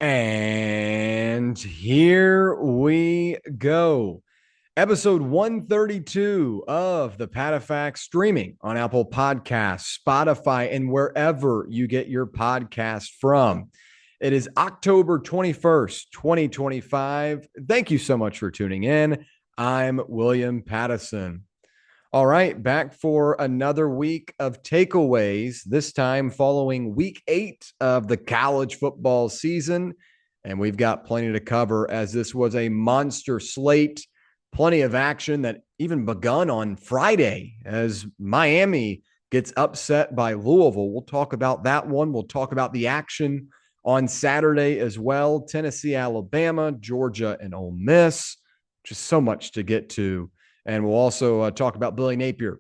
And here we go. Episode 132 of the PatteFacts streaming on Apple Podcasts, Spotify, and wherever you get your podcast from. It is October 21st, 2025. Thank you so much for tuning in. I'm William Patteson. All right, back for another week of takeaways, this time following week 8 of the college football season. And we've got plenty to cover as this was a monster slate, plenty of action that even begun on Friday as Miami gets upset by Louisville. We'll talk about that one. We'll talk about the action on Saturday as well. Tennessee, Alabama, Georgia, and Ole Miss. Just so much to get to. And we'll also talk about Billy Napier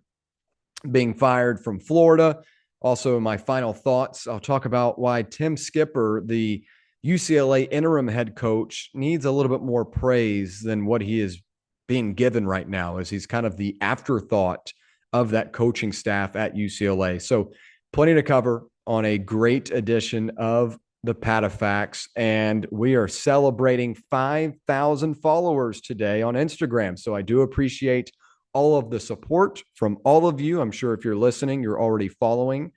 being fired from Florida. Also, my final thoughts, I'll talk about why Tim Skipper, the UCLA interim head coach, needs a little bit more praise than what he is being given right now, as he's kind of the afterthought of that coaching staff at UCLA. So plenty to cover on a great edition of the PatteFacts, and we are celebrating 5,000 followers today on Instagram. So I do appreciate all of the support from all of you. I'm sure if you're listening, you're already following.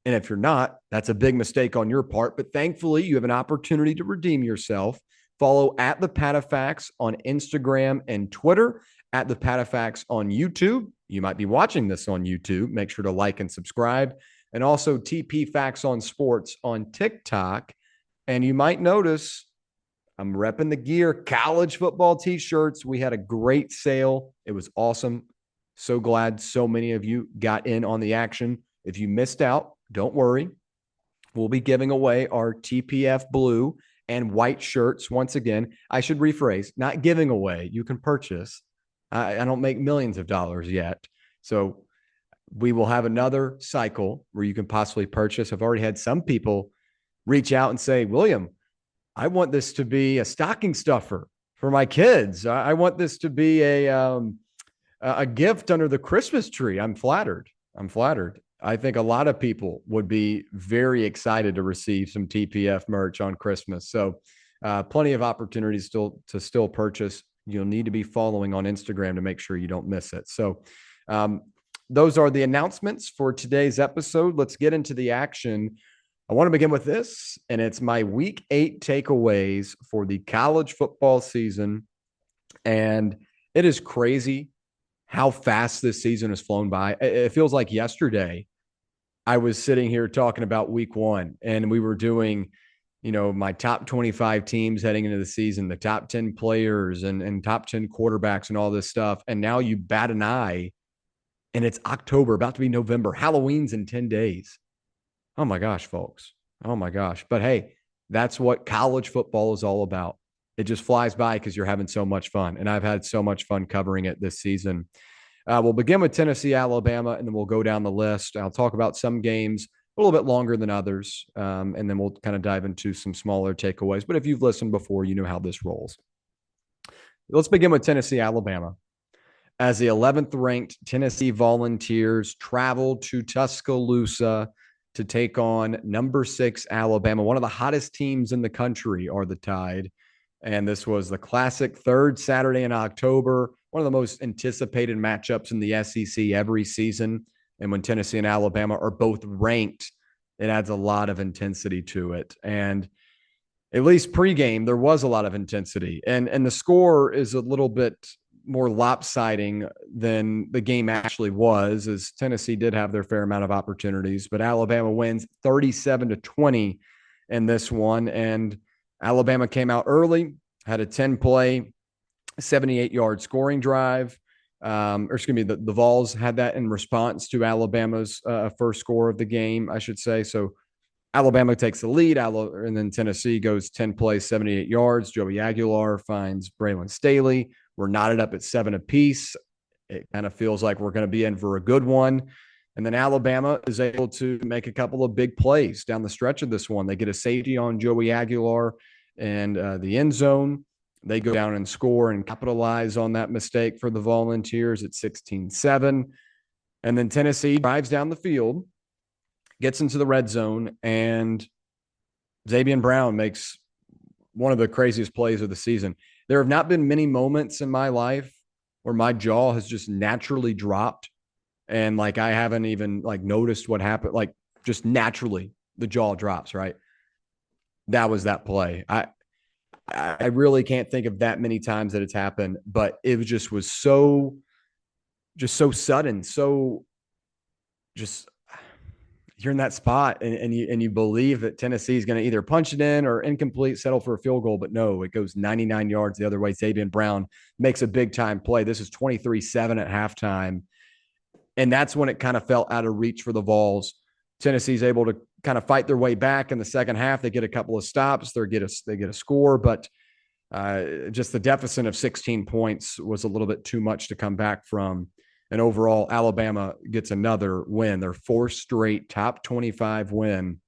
And if you're not, that's a big mistake on your part. But thankfully, you have an opportunity to redeem yourself. Follow at the PatteFacts on Instagram and Twitter, at the PatteFacts on YouTube. You might be watching this on YouTube. Make sure to like and subscribe. And also TP Facts on Sports on TikTok. And you might notice I'm repping the gear, college football t-shirts. We had a great sale. It was awesome. So glad so many of you got in on the action. If you missed out, don't worry. We'll be giving away our TPF blue and white shirts once again. I should rephrase, not giving away. You can purchase. I don't make millions of dollars yet. So we will have another cycle where you can possibly purchase. I've already had some people reach out and say, William, I want this to be a stocking stuffer for my kids. I want this to be a gift under the Christmas tree. I'm flattered. I'm flattered. I think a lot of people would be very excited to receive some TPF merch on Christmas. So plenty of opportunities still purchase. You'll need to be following on Instagram to make sure you don't miss it. So those are the announcements for today's episode. Let's get into the action. I want to begin with this, and it's my week 8 takeaways for the college football season. And it is crazy how fast this season has flown by. It feels like yesterday I was sitting here talking about week 1, and we were doing, my top 25 teams heading into the season, the top 10 players and top 10 quarterbacks and all this stuff. And now you bat an eye and it's October, about to be November. Halloween's in 10 days. Oh my gosh, folks. Oh my gosh. But hey, that's what college football is all about. It just flies by because you're having so much fun. And I've had so much fun covering it this season. We'll begin with Tennessee, Alabama, and then we'll go down the list. I'll talk about some games a little bit longer than others, and then we'll kind of dive into some smaller takeaways. But if you've listened before, you know how this rolls. Let's begin with Tennessee, Alabama. As the 11th ranked Tennessee Volunteers travel to Tuscaloosa to take on number 6 Alabama. One of the hottest teams in the country are the Tide. And this was the classic third Saturday in October, one of the most anticipated matchups in the SEC every season. And when Tennessee and Alabama are both ranked, it adds a lot of intensity to it. And at least pregame, there was a lot of intensity. And the score is a little bit more lopsiding than the game actually was, as Tennessee did have their fair amount of opportunities, but Alabama wins 37-20 in this one. And Alabama came out early, had a 10-play, 78-yard scoring drive. The Vols had that in response to Alabama's first score of the game, I should say. So Alabama takes the lead, and then Tennessee goes 10 plays, 78 yards. Joey Aguilar finds Braylon Staley. We're knotted up at 7 apiece. It kind of feels like we're going to be in for a good one. And then Alabama is able to make a couple of big plays down the stretch of this one. They get a safety on Joey Aguilar and the end zone. They go down and score and capitalize on that mistake for the Volunteers at 16-7. And then Tennessee drives down the field, gets into the red zone, and Xavier Brown makes one of the craziest plays of the season. There have not been many moments in my life where my jaw has just naturally dropped and like I haven't even like noticed what happened. Like just naturally the jaw drops, right? That was that play. I really can't think of that many times that it's happened, but it was so sudden, so just you're in that spot and you believe that Tennessee is going to either punch it in or incomplete, settle for a field goal. But no, it goes 99 yards the other way. Xavier Brown makes a big time play. This is 23-7 at halftime. And that's when it kind of felt out of reach for the Vols. Tennessee's able to kind of fight their way back in the second half. They get a couple of stops. They get a score, but just the deficit of 16 points was a little bit too much to come back from. And overall, Alabama gets another win. Their fourth straight top 25 win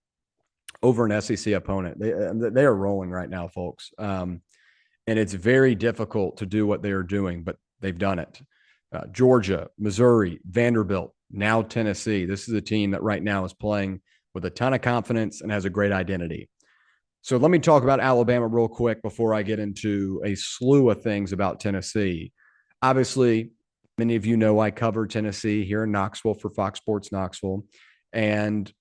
over an SEC opponent. They are rolling right now, folks. And it's very difficult to do what they are doing, but they've done it. Georgia, Missouri, Vanderbilt, now Tennessee. This is a team that right now is playing with a ton of confidence and has a great identity. So let me talk about Alabama real quick before I get into a slew of things about Tennessee. Obviously, many of you know I cover Tennessee here in Knoxville for Fox Sports Knoxville, and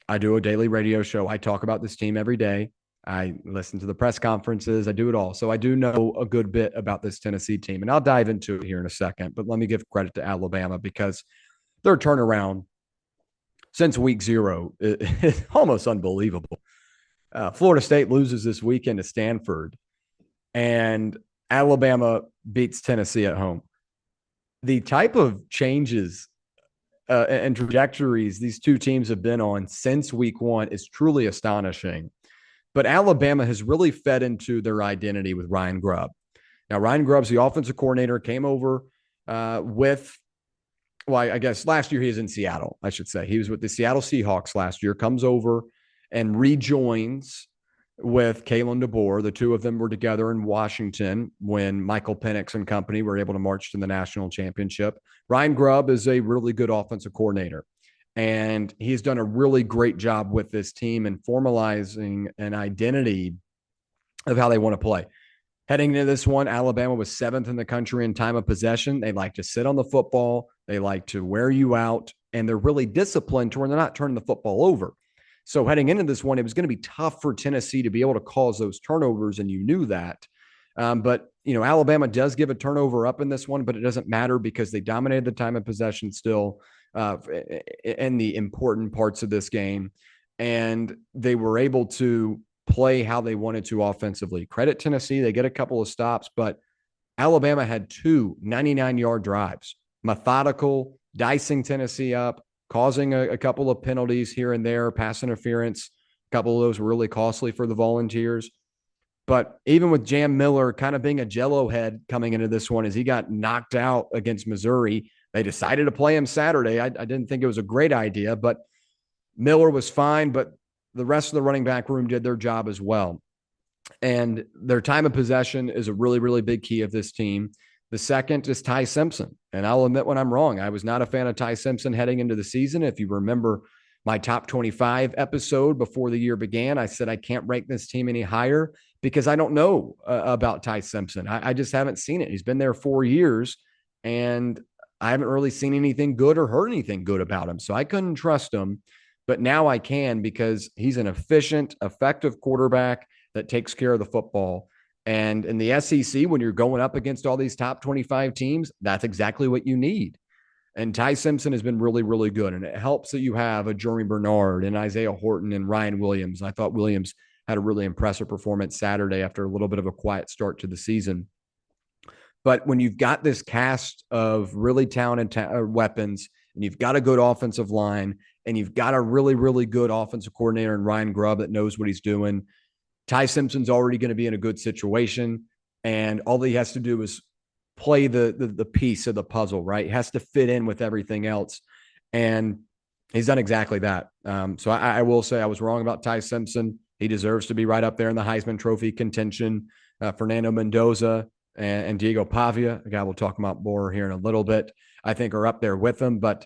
I do a daily radio show. I talk about this team every day. I listen to the press conferences. I do it all. So I do know a good bit about this Tennessee team, and I'll dive into it here in a second. But let me give credit to Alabama because their turnaround since week 0 is almost unbelievable. Florida State loses this weekend to Stanford, and Alabama beats Tennessee at home. The type of changes and trajectories these two teams have been on since week 1 is truly astonishing. But Alabama has really fed into their identity with Ryan Grubb. Now, Ryan Grubb's the offensive coordinator, came over I guess last year he was in Seattle, I should say. He was with the Seattle Seahawks last year, comes over and rejoins with Kalen DeBoer. The two of them were together in Washington when Michael Penix and company were able to march to the national championship. Ryan Grubb is a really good offensive coordinator, and he's done a really great job with this team in formalizing an identity of how they want to play. Heading into this one, Alabama was 7th in the country in time of possession. They like to sit on the football. They like to wear you out, and they're really disciplined to where they're not turning the football over. So heading into this one, it was going to be tough for Tennessee to be able to cause those turnovers, and you knew that. But, Alabama does give a turnover up in this one, but it doesn't matter because they dominated the time of possession still in the important parts of this game, and they were able to play how they wanted to offensively. Credit Tennessee. They get a couple of stops, but Alabama had 2 99-yard drives, methodical, dicing Tennessee up, causing a couple of penalties here and there, pass interference. A couple of those were really costly for the Volunteers. But even with Jam Miller kind of being a jello head coming into this one as he got knocked out against Missouri, they decided to play him Saturday. I didn't think it was a great idea, but Miller was fine, but the rest of the running back room did their job as well. And their time of possession is a really, really big key of this team. The second is Ty Simpson. And I'll admit when I'm wrong. I was not a fan of Ty Simpson heading into the season. If you remember my top 25 episode before the year began, I said I can't rank this team any higher because I don't know about Ty Simpson. I just haven't seen it. He's been there 4 years, and I haven't really seen anything good or heard anything good about him. So I couldn't trust him. But now I can because he's an efficient, effective quarterback that takes care of the football. And in the SEC, when you're going up against all these top 25 teams, that's exactly what you need. And Ty Simpson has been really, really good. And it helps that you have a Jeremy Bernard and Isaiah Horton and Ryan Williams. I thought Williams had a really impressive performance Saturday after a little bit of a quiet start to the season. But when you've got this cast of really talented weapons, and you've got a good offensive line, and you've got a really, really good offensive coordinator in Ryan Grubb that knows what he's doing, Ty Simpson's already going to be in a good situation, and all he has to do is play the piece of the puzzle, right? He has to fit in with everything else, and he's done exactly that. So I will say I was wrong about Ty Simpson. He deserves to be right up there in the Heisman Trophy contention. Fernando Mendoza and Diego Pavia, a guy we'll talk about more here in a little bit, I think are up there with him. But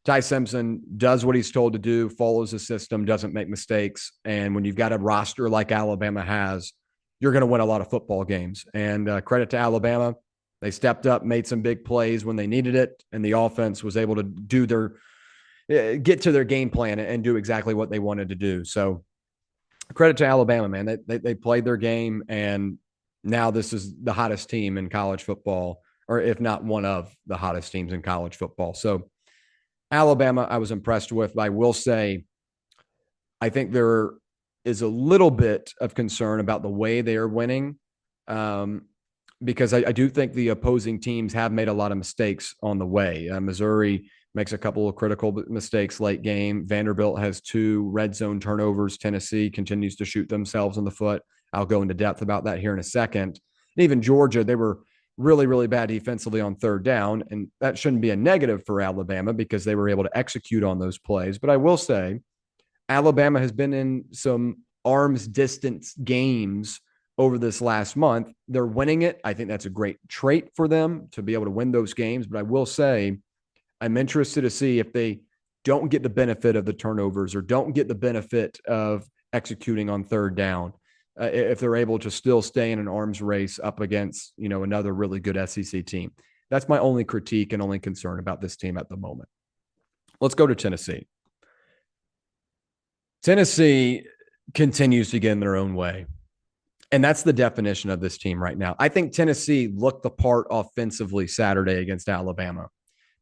Ty Simpson does what he's told to do, follows the system, doesn't make mistakes. And when you've got a roster like Alabama has, you're going to win a lot of football games. And credit to Alabama. They stepped up, made some big plays when they needed it, and the offense was able to get to their game plan and do exactly what they wanted to do. So credit to Alabama, man. They played their game, and now this is the hottest team in college football, or if not one of the hottest teams in college football. So Alabama, I was impressed with. I will say, I think there is a little bit of concern about the way they are winning, because I do think the opposing teams have made a lot of mistakes on the way. Missouri makes a couple of critical mistakes late game. Vanderbilt has 2 red zone turnovers. Tennessee continues to shoot themselves in the foot. I'll go into depth about that here in a second. And even Georgia, they were really, really bad defensively on third down. And that shouldn't be a negative for Alabama because they were able to execute on those plays. But I will say, Alabama has been in some arm's distance games over this last month. They're winning it. I think that's a great trait for them to be able to win those games. But I will say, I'm interested to see if they don't get the benefit of the turnovers or don't get the benefit of executing on third down, if they're able to still stay in an arms race up against, another really good SEC team. That's my only critique and only concern about this team at the moment. Let's go to Tennessee. Tennessee continues to get in their own way. And that's the definition of this team right now. I think Tennessee looked the part offensively Saturday against Alabama.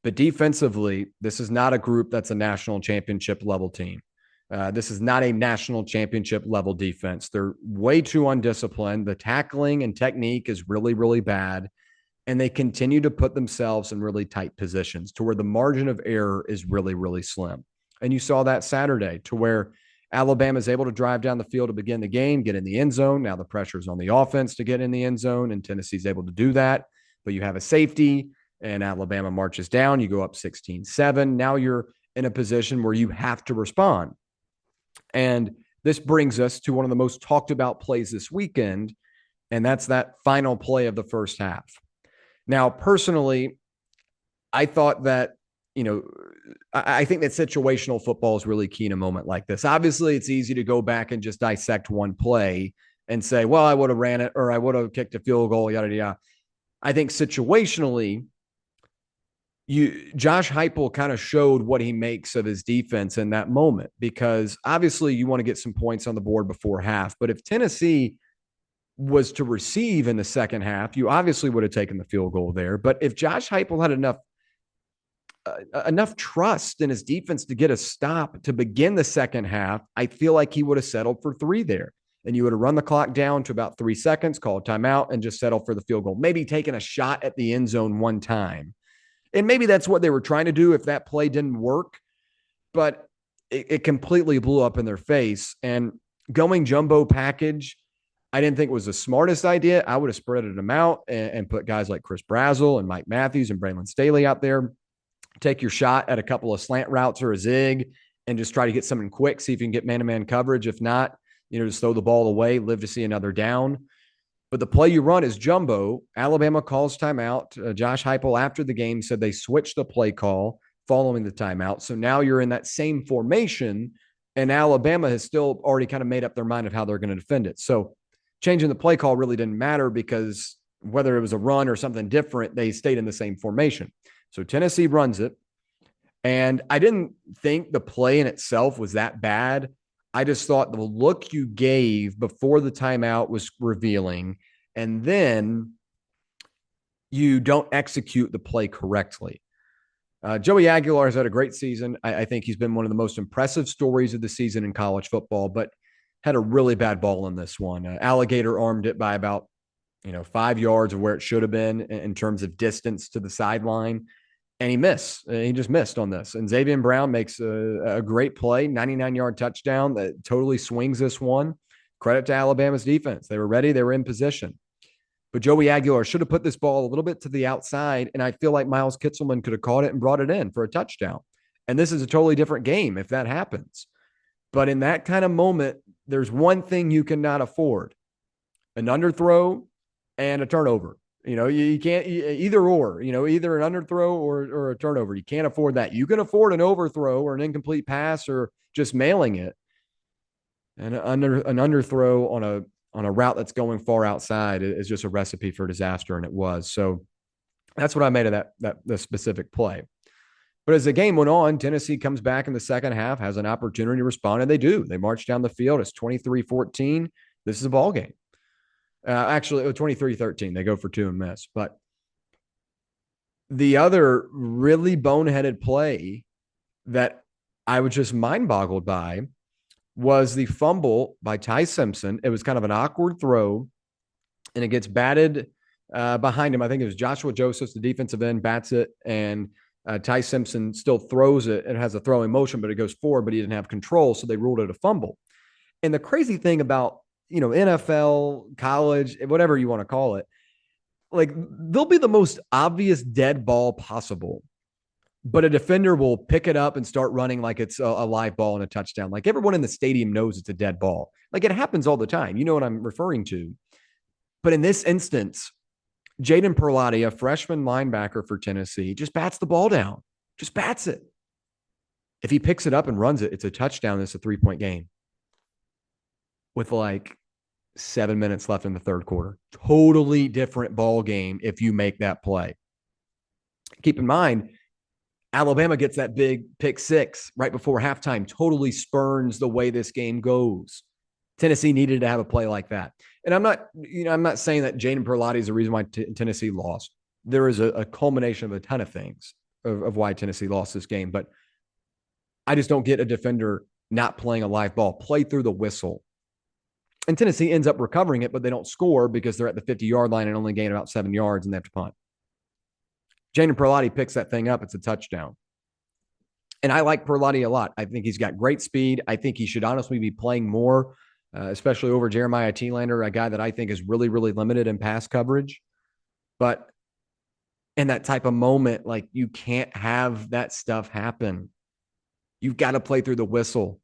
But defensively, this is not a group that's a national championship level team. This is not a national championship level defense. They're way too undisciplined. The tackling and technique is really, really bad. And they continue to put themselves in really tight positions to where the margin of error is really, really slim. And you saw that Saturday to where Alabama is able to drive down the field to begin the game, get in the end zone. Now the pressure is on the offense to get in the end zone, and Tennessee's able to do that. But you have a safety, and Alabama marches down. You go up 16-7. Now you're in a position where you have to respond. And this brings us to one of the most talked about plays this weekend, and that's that final play of the first half. Now, personally, I thought that, I think that situational football is really key in a moment like this. Obviously, it's easy to go back and just dissect one play and say, well, I would have ran it or I would have kicked a field goal, yada, yada. I think situationally, Josh Heupel kind of showed what he makes of his defense in that moment, because obviously you want to get some points on the board before half. But if Tennessee was to receive in the second half, you obviously would have taken the field goal there. But if Josh Heupel had enough trust in his defense to get a stop to begin the second half, I feel like he would have settled for 3 there. And you would have run the clock down to about 3 seconds, call a timeout, and just settle for the field goal. Maybe taking a shot at the end zone one time. And maybe that's what they were trying to do if that play didn't work. But it completely blew up in their face. And going jumbo package, I didn't think it was the smartest idea. I would have spreaded them out and put guys like Chris Brazzell and Mike Matthews and Braylon Staley out there. Take your shot at a couple of slant routes or a zig and just try to get something quick. See if you can get man-to-man coverage. If not, just throw the ball away, live to see another down. But the play you run is jumbo. Alabama calls timeout. Josh Heupel after the game said they switched the play call following the timeout. So now you're in that same formation, and Alabama has still already kind of made up their mind of how they're going to defend it. So changing the play call really didn't matter, because whether it was a run or something different, they stayed in the same formation. So Tennessee runs it. And I didn't think the play in itself was that bad. I just thought the look you gave before the timeout was revealing, and then you don't execute the play correctly. Joey Aguilar has had a great season. I think he's been one of the most impressive stories of the season in college football, but had a really bad ball in this one. Alligator armed it by about 5 yards of where it should have been in terms of distance to the sideline. And he missed. He just missed on this. And Xavier Brown makes a great play, 99-yard touchdown that totally swings this one. Credit to Alabama's defense. They were ready. They were in position. But Joey Aguilar should have put this ball a little bit to the outside, and I feel like Miles Kitselman could have caught it and brought it in for a touchdown. And this is a totally different game if that happens. But in that kind of moment, there's one thing you cannot afford: an underthrow and a turnover. You can't either or, either an underthrow or a turnover. You can't afford that. You can afford an overthrow or an incomplete pass or just mailing it. And an underthrow on a route that's going far outside is just a recipe for disaster, and it was. So that's what I made of that specific play. But as the game went on, Tennessee comes back in the second half, has an opportunity to respond, and they do. They march down the field. It's 23-14. This is a ball game. Actually, 23-13. They go for two and miss. But the other really boneheaded play that I was just mind-boggled by was the fumble by Ty Simpson. It was kind of an awkward throw, and it gets batted behind him. I think it was Joshua Josephs, the defensive end, bats it, and Ty Simpson still throws it. It has a throwing motion, but it goes forward, but he didn't have control, so they ruled it a fumble. And the crazy thing about, NFL, college, whatever you want to call it, like they'll be the most obvious dead ball possible, but a defender will pick it up and start running like it's a live ball and a touchdown. Like everyone in the stadium knows it's a dead ball. Like it happens all the time. You know what I'm referring to. But in this instance, Jaden Perlotti, a freshman linebacker for Tennessee, just bats the ball down. Just bats it. If he picks it up and runs it, it's a touchdown. It's a 3-point game with like 7 minutes left in the third quarter. Totally different ball game if you make that play. Keep in mind, Alabama gets that big pick six right before halftime, totally spurns the way this game goes. Tennessee needed to have a play like that. And I'm not saying that Jaden Perlotti is the reason why Tennessee lost. There is a culmination of a ton of things of why Tennessee lost this game. But I just don't get a defender not playing a live ball, play through the whistle. And Tennessee ends up recovering it, but they don't score because they're at the 50-yard line and only gain about 7 yards and they have to punt. Jaden Perlotti picks that thing up. It's a touchdown. And I like Perlotti a lot. I think he's got great speed. I think he should honestly be playing more, especially over Jeremiah Thielander, a guy that I think is really, really limited in pass coverage. But in that type of moment, like you can't have that stuff happen. You've got to play through the whistle.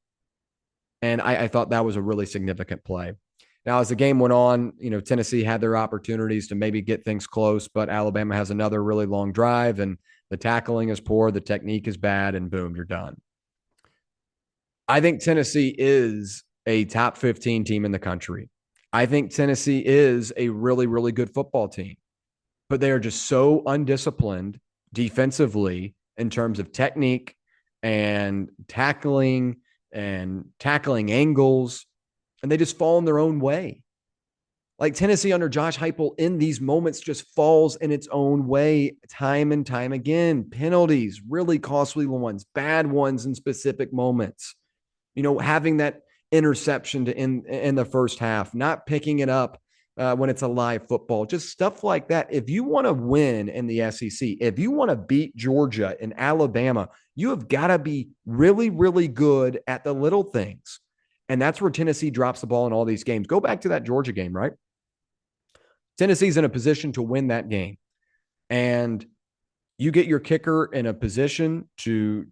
And I thought that was a really significant play. Now, as the game went on, Tennessee had their opportunities to maybe get things close, but Alabama has another really long drive, and the tackling is poor, the technique is bad, and boom, you're done. I think Tennessee is a top 15 team in the country. I think Tennessee is a really, really good football team, but they are just so undisciplined defensively in terms of technique and tackling angles, and they just fall in their own way. Like Tennessee under Josh Heupel in these moments just falls in its own way time and time again. Penalties, really costly ones, bad ones in specific moments. Having that interception in the first half, not picking it up when it's a live football, just stuff like that. If you want to win in the SEC, if you want to beat Georgia and Alabama, you have got to be really, really good at the little things. And that's where Tennessee drops the ball in all these games. Go back to that Georgia game, right? Tennessee's in a position to win that game. And you get your kicker in a position to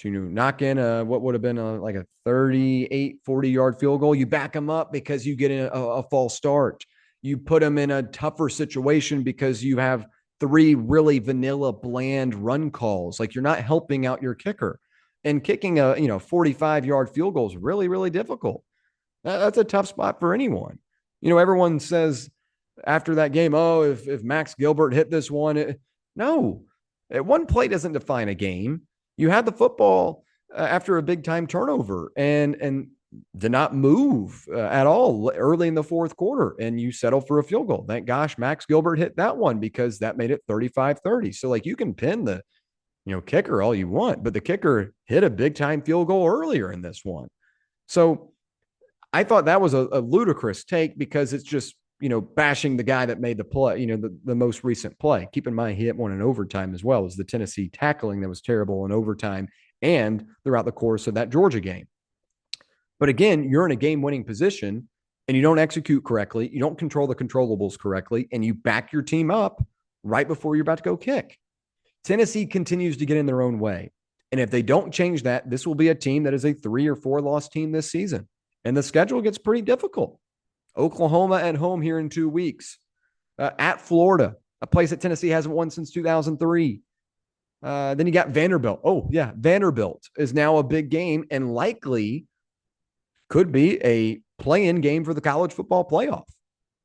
knock in what would have been like a 38, 40-yard field goal. You back them up because you get in a false start. You put them in a tougher situation because you have 3 really vanilla, bland run calls. Like you're not helping out your kicker. And kicking a 45-yard field goal is really, really difficult. That's a tough spot for anyone. Everyone says after that game, oh, if Max Gilbert hit this one, no. One play doesn't define a game. You had the football after a big-time turnover and did not move at all early in the fourth quarter, and you settle for a field goal. Thank gosh Max Gilbert hit that one because that made it 35-30. So, like, you can pin the kicker all you want, but the kicker hit a big-time field goal earlier in this one. So I thought that was a ludicrous take because it's just, bashing the guy that made the play, the most recent play. Keep in mind, he hit one in overtime as well as the Tennessee tackling that was terrible in overtime and throughout the course of that Georgia game. But again, you're in a game-winning position and you don't execute correctly. You don't control the controllables correctly, and you back your team up right before you're about to go kick. Tennessee continues to get in their own way. And if they don't change that, this will be a team that is a 3 or 4 loss team this season. And the schedule gets pretty difficult. Oklahoma at home here in 2 weeks. At Florida, a place that Tennessee hasn't won since 2003. Then you got Vanderbilt. Oh, yeah, Vanderbilt is now a big game and likely could be a play-in game for the college football playoff.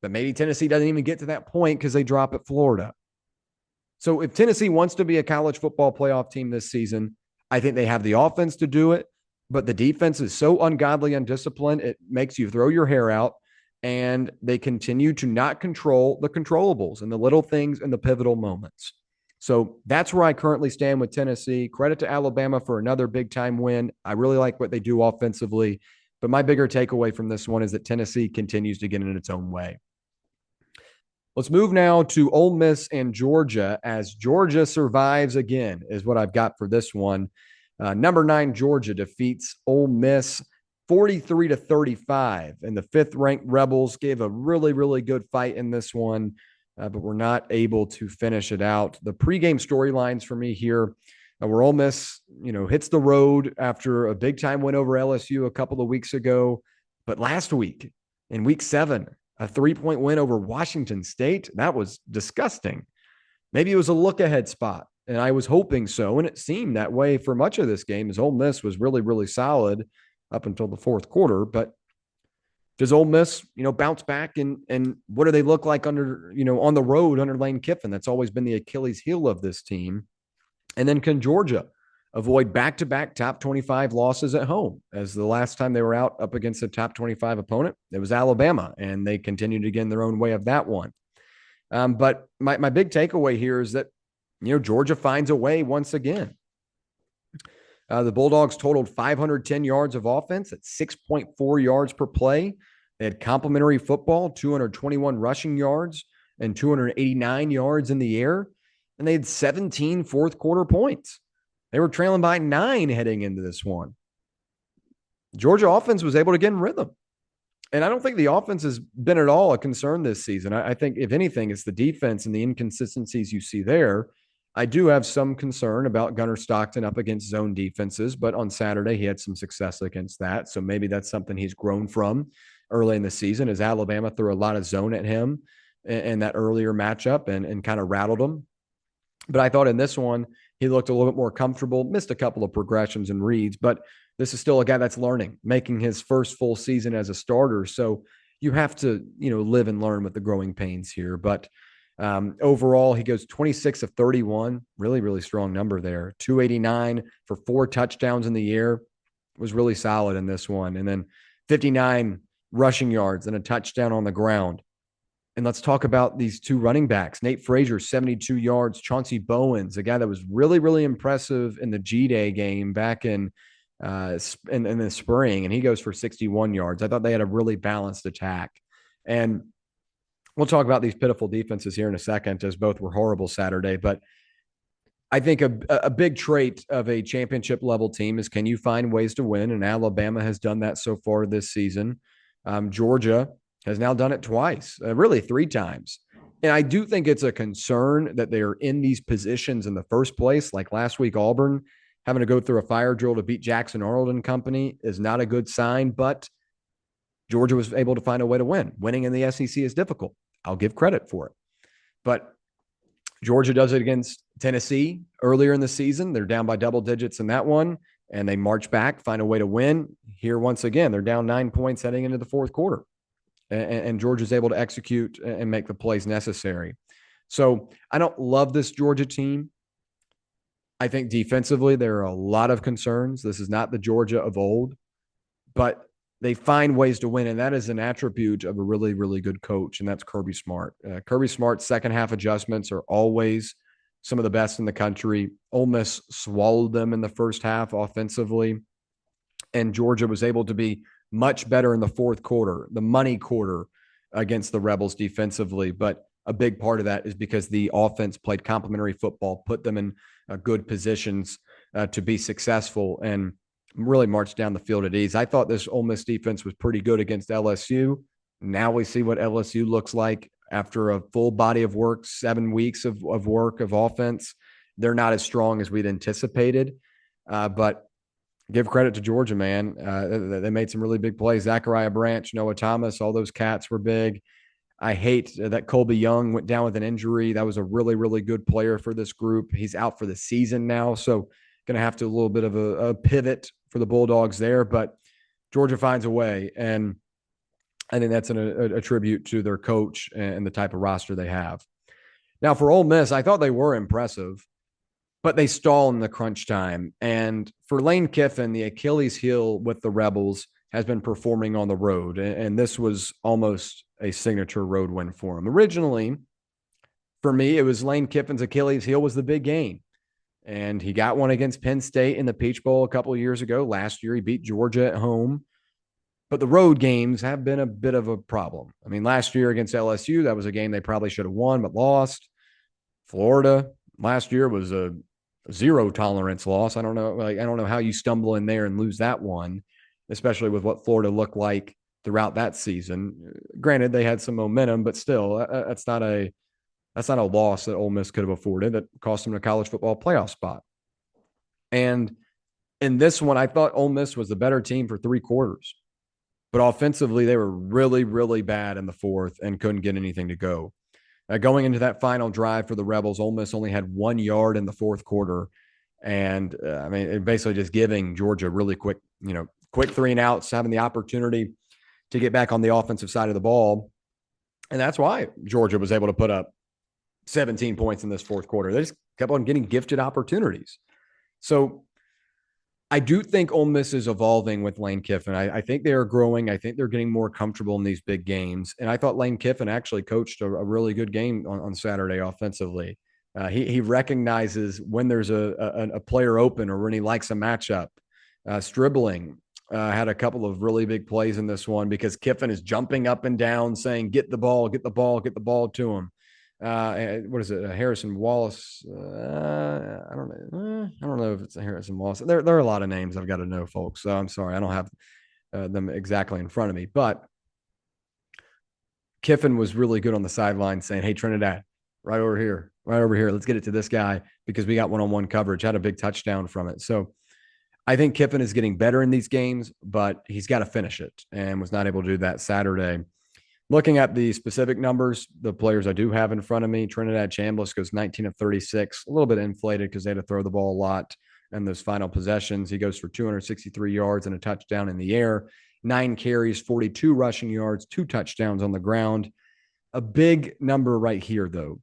But maybe Tennessee doesn't even get to that point because they drop at Florida. So if Tennessee wants to be a college football playoff team this season, I think they have the offense to do it. But the defense is so ungodly undisciplined, it makes you throw your hair out. And they continue to not control the controllables and the little things and the pivotal moments. So that's where I currently stand with Tennessee. Credit to Alabama for another big-time win. I really like what they do offensively. But my bigger takeaway from this one is that Tennessee continues to get in its own way. Let's move now to Ole Miss and Georgia, as Georgia survives again, is what I've got for this one. Number 9 Georgia defeats Ole Miss 43-35, and the 5th-ranked Rebels gave a really, really good fight in this one, but were not able to finish it out. The pregame storylines for me here where Ole Miss, hits the road after a big-time win over LSU a couple of weeks ago, but last week in Week 7, a 3-point win over Washington State. That was disgusting. Maybe it was a look-ahead spot, and I was hoping so, and it seemed that way for much of this game, as Ole Miss was really, really solid up until the fourth quarter. But does Ole Miss, bounce back, and what do they look like under, on the road under Lane Kiffin? That's always been the Achilles heel of this team. And then can Georgia avoid back-to-back top 25 losses at home? As the last time they were out up against a top 25 opponent, it was Alabama, and they continued to get in their own way of that one. But my big takeaway here is that, Georgia finds a way once again. The Bulldogs totaled 510 yards of offense at 6.4 yards per play. They had complimentary football, 221 rushing yards, and 289 yards in the air. And they had 17 fourth-quarter points. They were trailing by 9 heading into this one. Georgia offense was able to get in rhythm. And I don't think the offense has been at all a concern this season. I think, if anything, it's the defense and the inconsistencies you see there. I do have some concern about Gunnar Stockton up against zone defenses, but on Saturday he had some success against that. So maybe that's something he's grown from early in the season, as Alabama threw a lot of zone at him in that earlier matchup and kind of rattled him. But I thought in this one, he looked a little bit more comfortable, missed a couple of progressions and reads, but this is still a guy that's learning, making his first full season as a starter. So you have to, live and learn with the growing pains here. But overall, he goes 26 of 31, really, really strong number there. 289 for 4 touchdowns in the air, was really solid in this one. And then 59 rushing yards and a touchdown on the ground. And let's talk about these 2 running backs. Nate Frazier, 72 yards. Chauncey Bowens, a guy that was really, really impressive in the G-Day game back in the spring, and he goes for 61 yards. I thought they had a really balanced attack. And we'll talk about these pitiful defenses here in a second, as both were horrible Saturday. But I think a big trait of a championship-level team is, can you find ways to win? And Alabama has done that so far this season. Georgia has now done it twice, really 3 times. And I do think it's a concern that they are in these positions in the first place. Like last week, Auburn having to go through a fire drill to beat Jackson Arnold and company is not a good sign, but Georgia was able to find a way to win. Winning in the SEC is difficult. I'll give credit for it. But Georgia does it against Tennessee earlier in the season. They're down by double digits in that one, and they march back, find a way to win. Here, once again, they're down 9 points heading into the fourth quarter. And Georgia's able to execute and make the plays necessary. So I don't love this Georgia team. I think defensively there are a lot of concerns. This is not the Georgia of old, but they find ways to win, and that is an attribute of a really, really good coach, and that's Kirby Smart. Kirby Smart's second-half adjustments are always some of the best in the country. Ole Miss swallowed them in the first half offensively, and Georgia was able to be much better in the fourth quarter, the money quarter, against the Rebels defensively. But a big part of that is because the offense played complementary football, put them in good positions to be successful, and really marched down the field at ease. I thought this Ole Miss defense was pretty good against LSU. Now we see what LSU looks like after a full body of work, 7 weeks of work of offense. They're not as strong as we'd anticipated, but give credit to Georgia, man. They made some really big plays. Zachariah Branch, Noah Thomas, all those cats were big. I hate that Colby Young went down with an injury. That was a really, really good player for this group. He's out for the season now, so going to have to a little bit of a pivot for the Bulldogs there. But Georgia finds a way. And I think that's a tribute to their coach and the type of roster they have. Now, for Ole Miss, I thought they were impressive, but they stall in the crunch time. And for Lane Kiffin, the Achilles heel with the Rebels has been performing on the road. And this was almost a signature road win for him. Originally, for me, it was Lane Kiffin's Achilles heel was the big game. And he got one against Penn State in the Peach Bowl a couple of years ago. Last year, he beat Georgia at home. But the road games have been a bit of a problem. I mean, last year against LSU, that was a game they probably should have won, but lost. Florida last year was a zero tolerance loss. I don't know how you stumble in there and lose that one, especially with what Florida looked like throughout that season. Granted, they had some momentum, but still, that's not a loss that Ole Miss could have afforded that cost them a college football playoff spot. And in this one, I thought Ole Miss was the better team for 3 quarters. But offensively, they were really, really bad in the fourth and couldn't get anything to go. Going into that final drive for the Rebels, Ole Miss only had 1 yard in the fourth quarter. And basically just giving Georgia really quick 3 and outs, having the opportunity to get back on the offensive side of the ball. And that's why Georgia was able to put up 17 points in this fourth quarter. They just kept on getting gifted opportunities. So I do think Ole Miss is evolving with Lane Kiffin. I think they are growing. I think they're getting more comfortable in these big games. And I thought Lane Kiffin actually coached a really good game on Saturday offensively. He recognizes when there's a player open or when he likes a matchup. Stribling had a couple of really big plays in this one because Kiffin is jumping up and down saying, get the ball, get the ball, get the ball to him. What is it? Harrison Wallace. I don't know if it's a Harrison Wallace. There are a lot of names I've got to know, folks. So I'm sorry, I don't have them exactly in front of me. But Kiffin was really good on the sideline, saying, "Hey, Trinidad, right over here. Let's get it to this guy because we got one-on-one coverage." Had a big touchdown from it. So I think Kiffin is getting better in these games, but he's got to finish it, and was not able to do that Saturday. Looking at the specific numbers, the players I do have in front of me, Trinidad Chambliss goes 19 of 36, a little bit inflated because they had to throw the ball a lot in those final possessions. He goes for 263 yards and a touchdown in the air, 9 carries, 42 rushing yards, 2 touchdowns on the ground. A big number right here, though.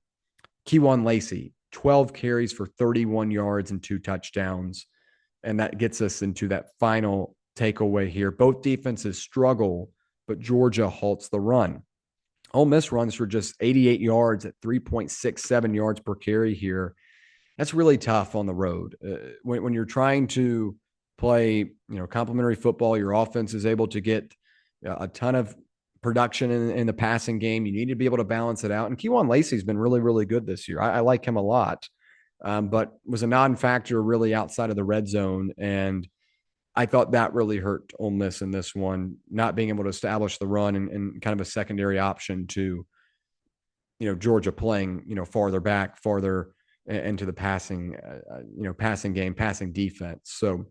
Kewan Lacey, 12 carries for 31 yards and 2 touchdowns. And that gets us into that final takeaway here. Both defenses struggle, but Georgia halts the run. Ole Miss runs for just 88 yards at 3.67 yards per carry here. That's really tough on the road. When you're trying to play, complementary football, your offense is able to get a ton of production in the passing game. You need to be able to balance it out. And Kewan Lacey's been really, really good this year. I like him a lot, but was a non-factor really outside of the red zone. And I thought that really hurt Ole Miss in this one, not being able to establish the run and kind of a secondary option to, Georgia playing, farther back, farther into the passing game, passing defense. So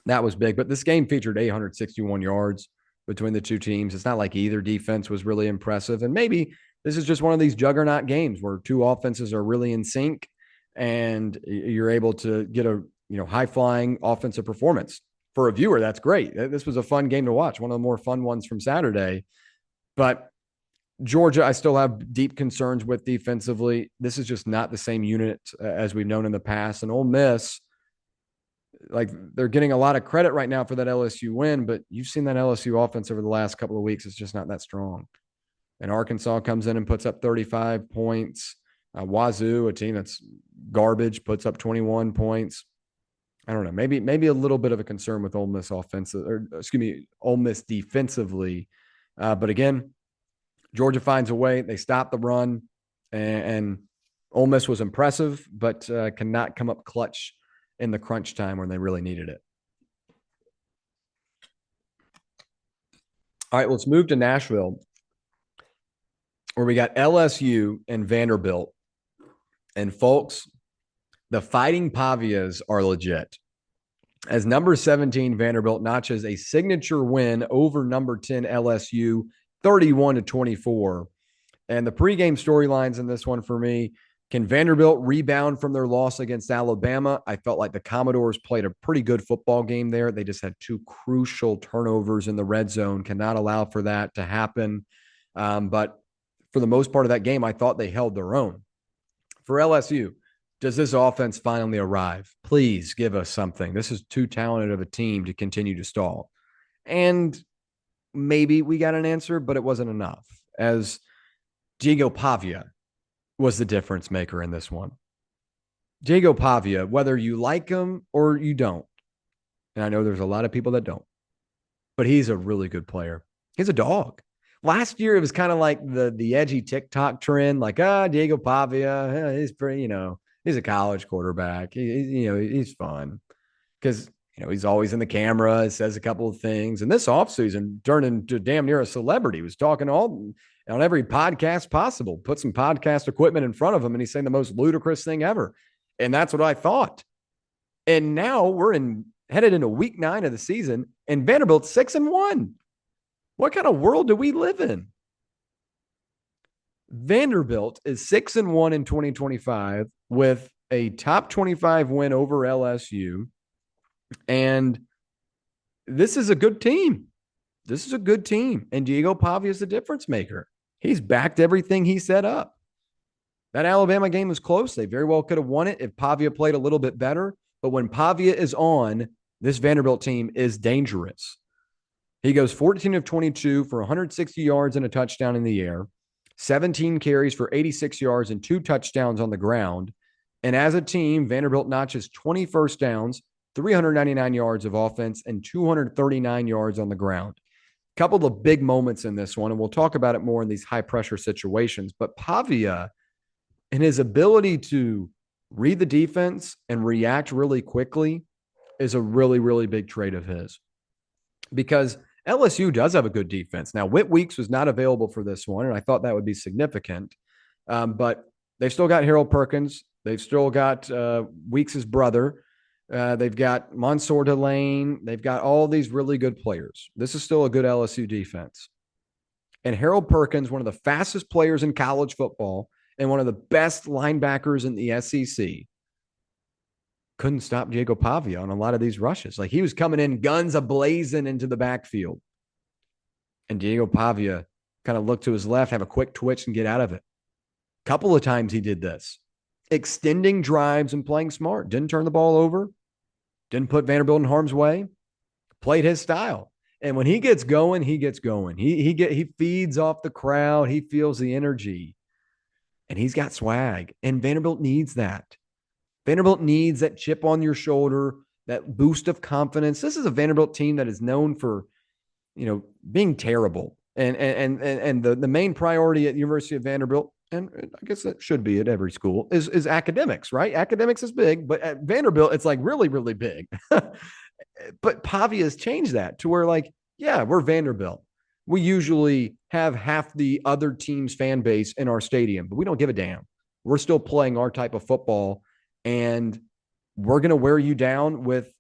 that was big. But this game featured 861 yards between the two teams. It's not like either defense was really impressive. And maybe this is just one of these juggernaut games where two offenses are really in sync and you're able to get a high-flying offensive performance. For a viewer, that's great. This was a fun game to watch, one of the more fun ones from Saturday. But Georgia, I still have deep concerns with defensively. This is just not the same unit as we've known in the past. And Ole Miss, they're getting a lot of credit right now for that LSU win, but you've seen that LSU offense over the last couple of weeks. It's just not that strong. And Arkansas comes in and puts up 35 points. Wazoo, a team that's garbage, puts up 21 points. I don't know, maybe a little bit of a concern with Ole Miss Ole Miss defensively. But again, Georgia finds a way. They stop the run, and Ole Miss was impressive, but cannot come up clutch in the crunch time when they really needed it. All right, let's move to Nashville, where we got LSU and Vanderbilt. And folks, the Fighting Pavias are legit. As number 17 Vanderbilt notches a signature win over number 10 LSU, 31-24. And the pregame storylines in this one for me, Can Vanderbilt rebound from their loss against Alabama? I felt like the Commodores played a pretty good football game there. They just had two crucial turnovers in the red zone, cannot allow for that to happen. But for the most part of that game, I thought they held their own. For LSU, does this offense finally arrive? Please give us something. This is too talented of a team to continue to stall. And maybe we got an answer, but it wasn't enough, as Diego Pavia was the difference maker in this one. Diego Pavia, whether you like him or you don't, and I know there's a lot of people that don't, but he's a really good player. He's a dog. Last year, it was kind of like the edgy TikTok trend, like, Diego Pavia, he's pretty, he's a college quarterback. He's fun because, he's always in the camera. He says a couple of things. And this offseason turned into damn near a celebrity. He was talking on every podcast possible, put some podcast equipment in front of him, and he's saying the most ludicrous thing ever. And that's what I thought. And now we're headed into week 9 of the season, and Vanderbilt's 6-1. What kind of world do we live in? Vanderbilt is 6-1 in 2025 with a top 25 win over LSU. And this is a good team. This is a good team. And Diego Pavia is the difference maker. He's backed everything he set up. That Alabama game was close. They very well could have won it if Pavia played a little bit better. But when Pavia is on, this Vanderbilt team is dangerous. He goes 14 of 22 for 160 yards and a touchdown in the air, 17 carries for 86 yards and 2 touchdowns on the ground. And as a team, Vanderbilt notches 20 first downs, 399 yards of offense, and 239 yards on the ground. A couple of big moments in this one, and we'll talk about it more in these high-pressure situations. But Pavia, and his ability to read the defense and react really quickly, is a really, really big trait of his. Because LSU does have a good defense. Now, Whit Weeks was not available for this one, and I thought that would be significant. But they've still got Harold Perkins. They've still got Weeks' brother. They've got Mansour Delane. They've got all these really good players. This is still a good LSU defense. And Harold Perkins, one of the fastest players in college football and one of the best linebackers in the SEC, couldn't stop Diego Pavia on a lot of these rushes. Like, he was coming in guns a-blazing into the backfield. And Diego Pavia kind of looked to his left, have a quick twitch, and get out of it. A couple of times he did this. Extending drives and playing smart. Didn't turn the ball over. Didn't put Vanderbilt in harm's way. Played his style. And when he gets going, he gets going. He feeds off the crowd. He feels the energy. And he's got swag. And Vanderbilt needs that. Vanderbilt needs that chip on your shoulder, that boost of confidence. This is a Vanderbilt team that is known for, being terrible. And the main priority at the University of Vanderbilt, and I guess that should be at every school, is academics, right? Academics is big, but at Vanderbilt, it's like really, really big. But Pavia has changed that to where, like, yeah, we're Vanderbilt. We usually have half the other team's fan base in our stadium, but we don't give a damn. We're still playing our type of football, and we're going to wear you down with,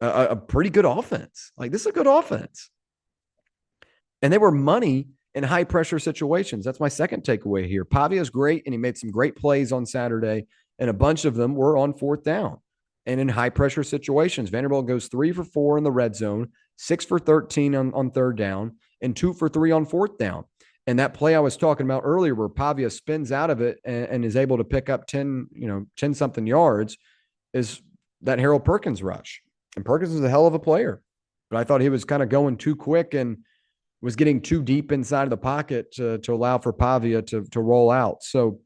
a pretty good offense. Like, this is a good offense. And they were money in high pressure situations. That's my second takeaway here. Pavia is great, and he made some great plays on Saturday, and a bunch of them were on fourth down and in high pressure situations. Vanderbilt goes 3 for 4 in the red zone, 6 for 13 on third down, and 2 for 3 on fourth down. And that play I was talking about earlier, where Pavia spins out of it and is able to pick up 10 something yards, is that Harold Perkins rush. And Perkins is a hell of a player, but I thought he was kind of going too quick and was getting too deep inside of the pocket to allow for Pavia to roll out. So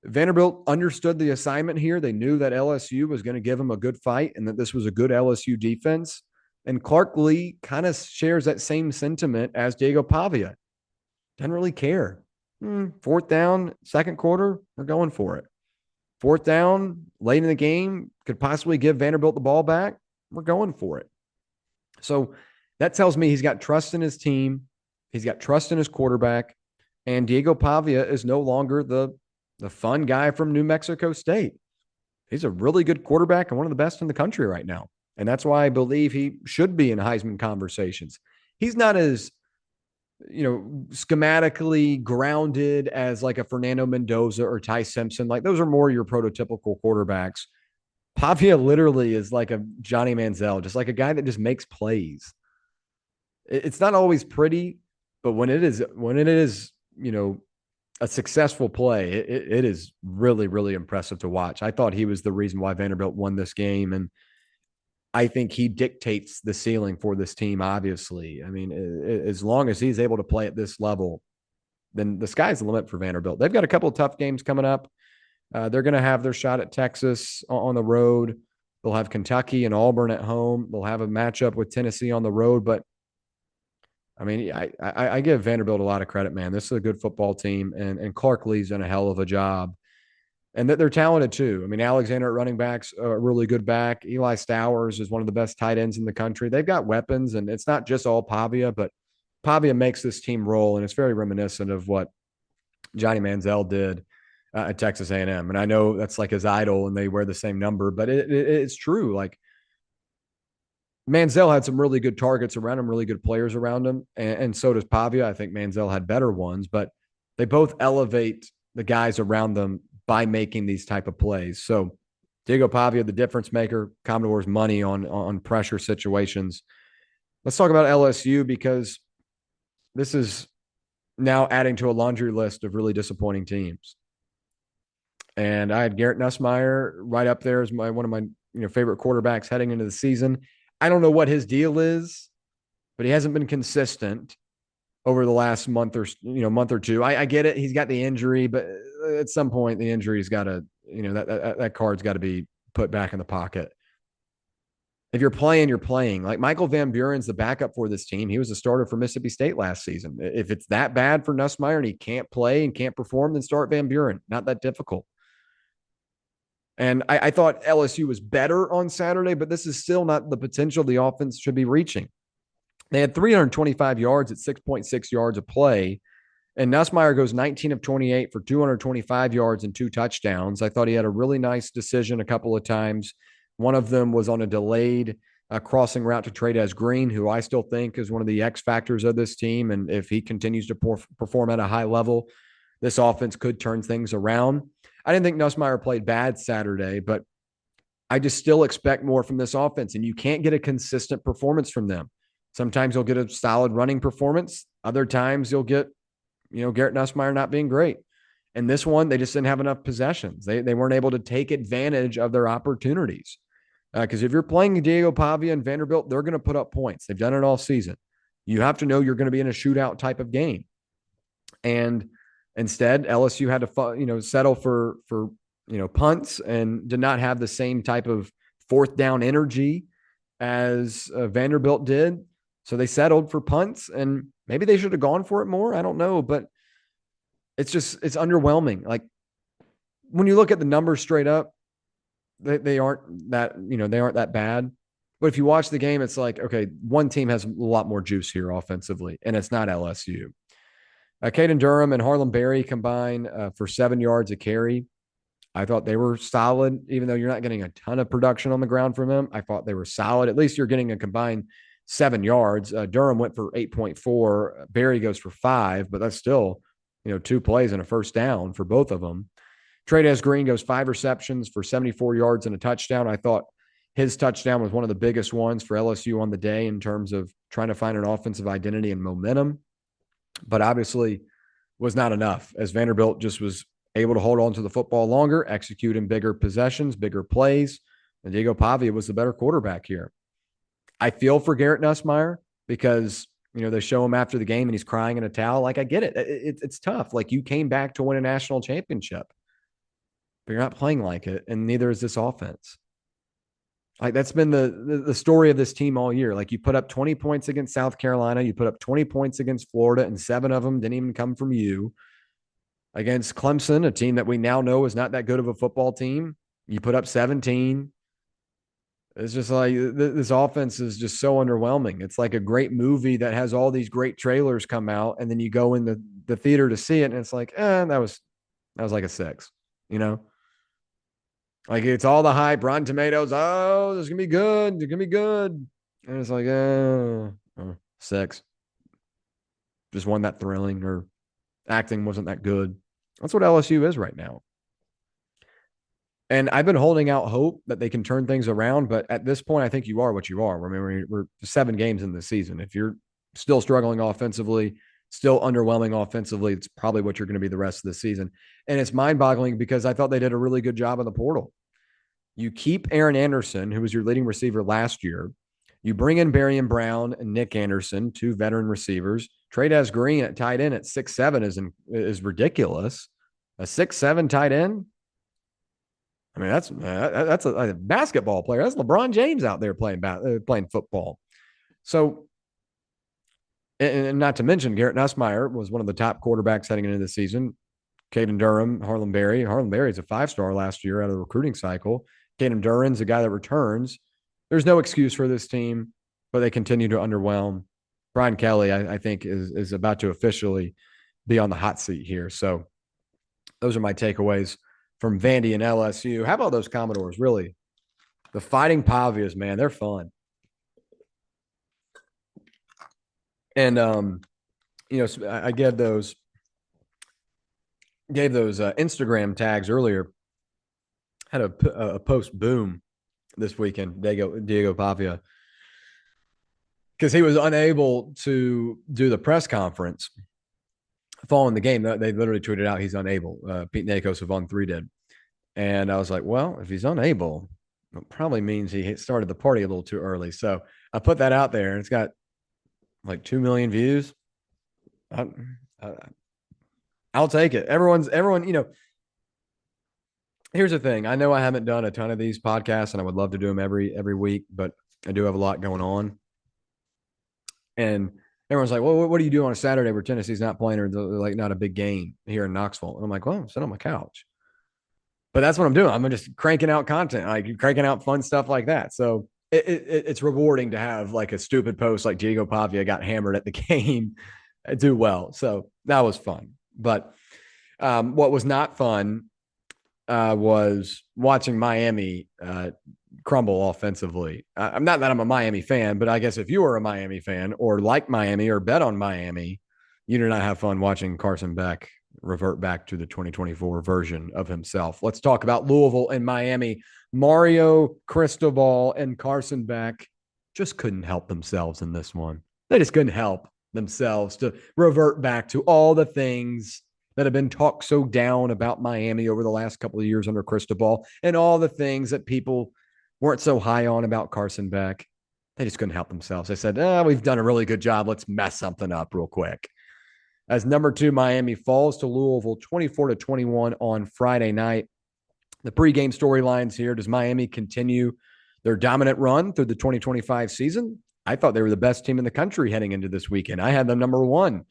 Vanderbilt understood the assignment here. They knew that LSU was going to give them a good fight and that this was a good LSU defense. And Clark Lee kind of shares that same sentiment as Diego Pavia. Doesn't really care. Fourth down, second quarter, we're going for it. Fourth down, late in the game, could possibly give Vanderbilt the ball back. We're going for it. So that tells me he's got trust in his team. He's got trust in his quarterback. And Diego Pavia is no longer the fun guy from New Mexico State. He's a really good quarterback and one of the best in the country right now. And that's why I believe he should be in Heisman conversations. He's not as schematically grounded as like a Fernando Mendoza or Ty Simpson. Like those are more your prototypical quarterbacks. Pavia literally is like a Johnny Manziel, just like a guy that just makes plays. It's not always pretty, but when it is, a successful play, it is really, really impressive to watch. I thought he was the reason why Vanderbilt won this game. And I think he dictates the ceiling for this team, obviously. I mean, as long as he's able to play at this level, then the sky's the limit for Vanderbilt. They've got a couple of tough games coming up. They're going to have their shot at Texas on the road. They'll have Kentucky and Auburn at home. They'll have a matchup with Tennessee on the road. But I mean, I give Vanderbilt a lot of credit, man. This is a good football team, and Clark Lee's done a hell of a job. And that they're talented too. I mean, Alexander at running back's a really good back. Eli Stowers is one of the best tight ends in the country. They've got weapons, and it's not just all Pavia, but Pavia makes this team roll, and it's very reminiscent of what Johnny Manziel did at Texas A&M. And I know that's like his idol, and they wear the same number, but it's true. Like Manziel had some really good targets around him, really good players around him, and so does Pavia. I think Manziel had better ones, but they both elevate the guys around them by making these type of plays. So Diego Pavia, the difference maker, Commodore's money on pressure situations. Let's talk about LSU because this is now adding to a laundry list of really disappointing teams. And I had Garrett Nussmeier right up there as one of my favorite quarterbacks heading into the season. I don't know what his deal is, but he hasn't been consistent over the last month or two. I get it. He's got the injury, but at some point the injury's got to, that card's got to be put back in the pocket. If you're playing, you're playing. Like Michael Van Buren's the backup for this team. He was a starter for Mississippi State last season. If it's that bad for Nussmeier and he can't play and can't perform, then start Van Buren. Not that difficult. And I thought LSU was better on Saturday, but this is still not the potential the offense should be reaching. They had 325 yards at 6.6 yards a play. And Nussmeier goes 19 of 28 for 225 yards and 2 touchdowns. I thought he had a really nice decision a couple of times. One of them was on a delayed crossing route to Trey'Dez Green, who I still think is one of the X factors of this team. And if he continues to perform at a high level, this offense could turn things around. I didn't think Nussmeier played bad Saturday, but I just still expect more from this offense. And you can't get a consistent performance from them. Sometimes you'll get a solid running performance. Other times you'll get, Garrett Nussmeier not being great. And this one, they just didn't have enough possessions. They weren't able to take advantage of their opportunities. Because if you're playing Diego Pavia and Vanderbilt, they're going to put up points. They've done it all season. You have to know you're going to be in a shootout type of game. And instead, LSU had to, settle for punts and did not have the same type of fourth down energy as Vanderbilt did. So they settled for punts, and maybe they should have gone for it more. I don't know, but it's underwhelming. Like when you look at the numbers straight up, they aren't that bad. But if you watch the game, it's like, okay, one team has a lot more juice here offensively, and it's not LSU. Caden Durham and Harlem Berry combined for 7 yards a carry. I thought they were solid, even though you're not getting a ton of production on the ground from them. I thought they were solid. At least you're getting a combined 7 yards. Durham went for 8.4. Berry goes for 5, but that's still, 2 plays and a first down for both of them. Trey'Dez Green goes 5 receptions for 74 yards and a touchdown. I thought his touchdown was one of the biggest ones for LSU on the day in terms of trying to find an offensive identity and momentum, but obviously was not enough as Vanderbilt just was able to hold on to the football longer, execute in bigger possessions, bigger plays. And Diego Pavia was the better quarterback here. I feel for Garrett Nussmeier because, they show him after the game and he's crying in a towel. Like, I get it. It's tough. Like, you came back to win a national championship, but you're not playing like it. And neither is this offense. Like, that's been the story of this team all year. Like, you put up 20 points against South Carolina, you put up 20 points against Florida, and 7 of them didn't even come from you. Against Clemson, a team that we now know is not that good of a football team, you put up 17. It's just like this offense is just so underwhelming. It's like a great movie that has all these great trailers come out, and then you go in the theater to see it, and it's like, that was like a 6, Like, it's all the hype, Rotten Tomatoes. Oh, this is gonna be good. They're gonna be good, and it's like, 6. just wasn't that thrilling or acting wasn't that good. That's what LSU is right now. And I've been holding out hope that they can turn things around. But at this point, I think you are what you are. I mean, we're 7 games in the season. If you're still struggling offensively, still underwhelming offensively, it's probably what you're going to be the rest of the season. And it's mind boggling because I thought they did a really good job in the portal. You keep Aaron Anderson, who was your leading receiver last year. You bring in Barian Brown and Nick Anderson, 2 veteran receivers. Trey Green at tight end at 6'7" is ridiculous. A 6'7" tight end. I mean, that's a basketball player. That's LeBron James out there playing football. So, and not to mention, Garrett Nussmeier was one of the top quarterbacks heading into the season. Caden Durham, Harlem Berry. Harlem Berry is a 5-star last year out of the recruiting cycle. Caden Durham's a guy that returns. There's no excuse for this team, but they continue to underwhelm. Brian Kelly, I think, is about to officially be on the hot seat here. So those are my takeaways from Vandy and LSU. How about those Commodores? Really, the Fighting Pavias, man, they're fun. And I gave those Instagram tags earlier. Had a post boom this weekend, Diego Pavia, because he was unable to do the press conference following the game. They literally tweeted out he's unable. Pete Nakos of On3 did. And I was like, well, if he's unable, it probably means he started the party a little too early. So I put that out there, and it's got like 2 million views. I'll take it. Everyone, here's the thing. I know I haven't done a ton of these podcasts, and I would love to do them every week, but I do have a lot going on. And everyone's like, well, what do you do on a Saturday where Tennessee's not playing or like not a big game here in Knoxville? And I'm like, well, sit on my couch. But that's what I'm doing. I'm just cranking out content, like cranking out fun stuff like that. So it's rewarding to have like a stupid post like Diego Pavia got hammered at the game do well. So that was fun. But what was not fun was watching Miami crumble offensively. I'm not that I'm a Miami fan, but I guess if you were a Miami fan or like Miami or bet on Miami, you do not have fun watching Carson Beck revert back to the 2024 version of himself. Let's talk about Louisville and Miami. Mario Cristobal and Carson Beck just couldn't help themselves in this one. They just couldn't help themselves to revert back to all the things that have been talked so down about Miami over the last couple of years under Cristobal, and all the things that people weren't so high on about Carson Beck. They just couldn't help themselves. They said, we've done a really good job. Let's mess something up real quick. As number 2, Miami falls to Louisville 24-21 on Friday night. The pregame storylines here. Does Miami continue their dominant run through the 2025 season? I thought they were the best team in the country heading into this weekend. I had them number 1,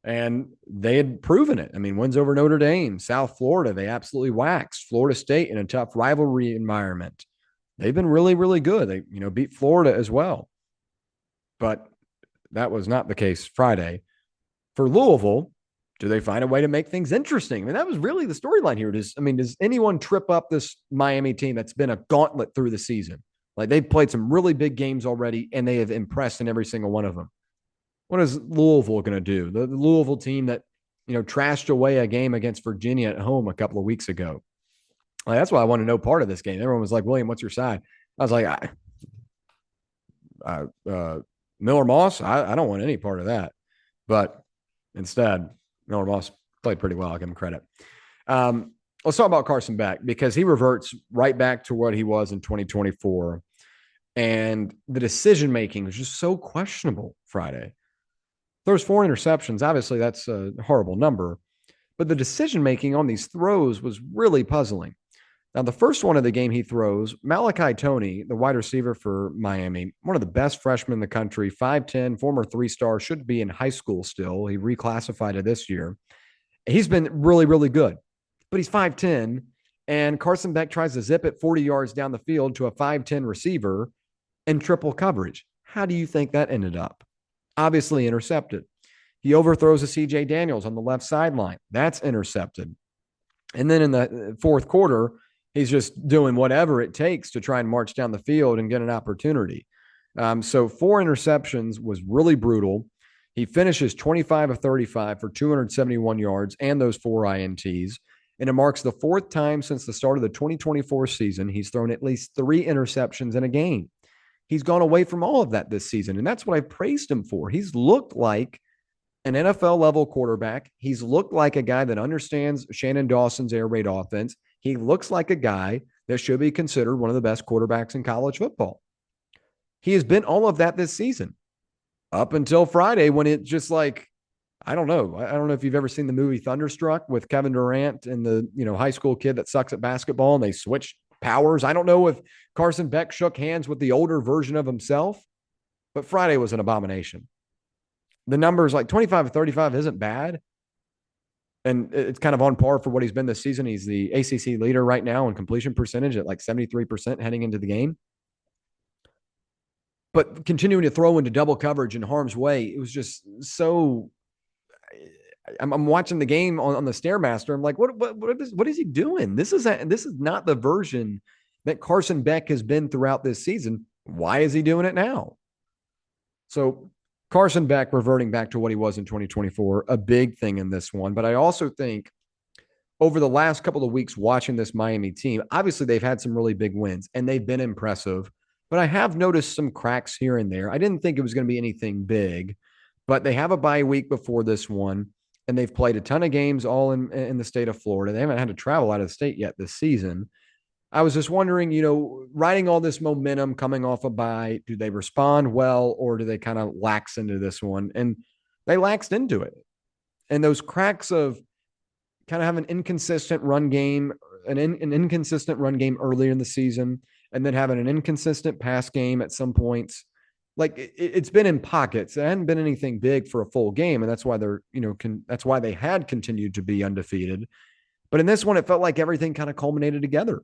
and they had proven it. I mean, wins over Notre Dame, South Florida, they absolutely waxed Florida State in a tough rivalry environment. They've been really, really good. They, beat Florida as well. But that was not the case Friday. For Louisville, do they find a way to make things interesting? I mean, that was really the storyline here. Does anyone trip up this Miami team that's been a gauntlet through the season? Like, they've played some really big games already, and they have impressed in every single one of them. What is Louisville going to do? The Louisville team that, trashed away a game against Virginia at home a couple of weeks ago. Like, that's why I want to know part of this game. Everyone was like, William, what's your side? I was like, Miller Moss, I don't want any part of that. But instead, Miller Moss played pretty well. I'll give him credit. Let's talk about Carson Beck, because he reverts right back to what he was in 2024. And the decision-making was just so questionable Friday. There's 4 interceptions. Obviously, that's a horrible number. But the decision-making on these throws was really puzzling. Now, the first one of the game he throws, Malachi Toney, the wide receiver for Miami, one of the best freshmen in the country, 5'10", former 3-star, should be in high school still. He reclassified it this year. He's been really, really good. But he's 5'10", and Carson Beck tries to zip it 40 yards down the field to a 5'10" receiver in triple coverage. How do you think that ended up? Obviously intercepted. He overthrows a C.J. Daniels on the left sideline. That's intercepted. And then in the fourth quarter, he's just doing whatever it takes to try and march down the field and get an opportunity. So 4 interceptions was really brutal. He finishes 25 of 35 for 271 yards and those 4 INTs. And it marks the 4th time since the start of the 2024 season he's thrown at least 3 interceptions in a game. He's gone away from all of that this season, and that's what I praised him for. He's looked like an NFL level quarterback. He's looked like a guy that understands Shannon Dawson's air raid offense. He looks like a guy that should be considered one of the best quarterbacks in college football. He has been all of that this season up until Friday when it just like, I don't know. I don't know if you've ever seen the movie Thunderstruck with Kevin Durant and the, high school kid that sucks at basketball and they switch powers. I don't know if Carson Beck shook hands with the older version of himself, but Friday was an abomination. The numbers like 25 to 35 isn't bad. And it's kind of on par for what he's been this season. He's the ACC leader right now in completion percentage at like 73% heading into the game. But continuing to throw into double coverage in harm's way, it was just so. I'm watching the game on the Stairmaster. I'm like, what is he doing? This is not the version that Carson Beck has been throughout this season. Why is he doing it now? So Carson Beck reverting back to what he was in 2024, a big thing in this one. But I also think over the last couple of weeks watching this Miami team, obviously they've had some really big wins and they've been impressive. But I have noticed some cracks here and there. I didn't think it was going to be anything big, but they have a bye week before this one, and they've played a ton of games all in the state of Florida. They haven't had to travel out of the state yet this season. I was just wondering, riding all this momentum coming off a bye, do they respond well or do they kind of lax into this one? And they laxed into it. And those cracks of kind of have an inconsistent run game, an inconsistent run game earlier in the season, and then having an inconsistent pass game at some points. Like it's been in pockets. It hadn't been anything big for a full game. And that's why that's why they had continued to be undefeated. But in this one, it felt like everything kind of culminated together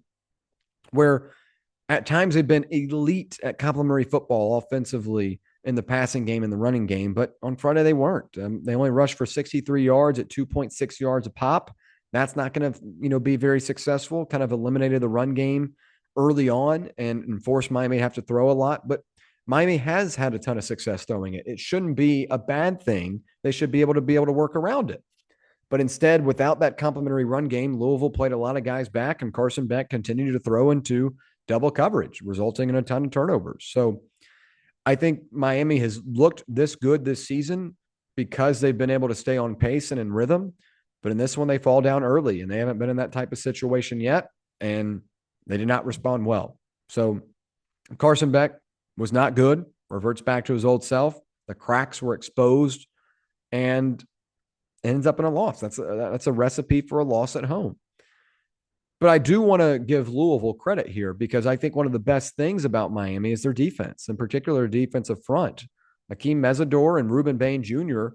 where at times they've been elite at complementary football offensively in the passing game and the running game. But on Friday, they weren't. They only rushed for 63 yards at 2.6 yards a pop. That's not going to, be very successful. Kind of eliminated the run game early on and forced Miami to have to throw a lot. But Miami has had a ton of success throwing it. It shouldn't be a bad thing. They should be able to work around it. But instead, without that complementary run game, Louisville played a lot of guys back, and Carson Beck continued to throw into double coverage, resulting in a ton of turnovers. So I think Miami has looked this good this season because they've been able to stay on pace and in rhythm. But in this one, they fall down early, and they haven't been in that type of situation yet, and they did not respond well. So Carson Beck was not good, reverts back to his old self. The cracks were exposed, and ends up in a loss. That's a recipe for a loss at home. But I do want to give Louisville credit here because I think one of the best things about Miami is their defense, in particular defensive front. Akeem Mesidor and Reuben Bain Jr.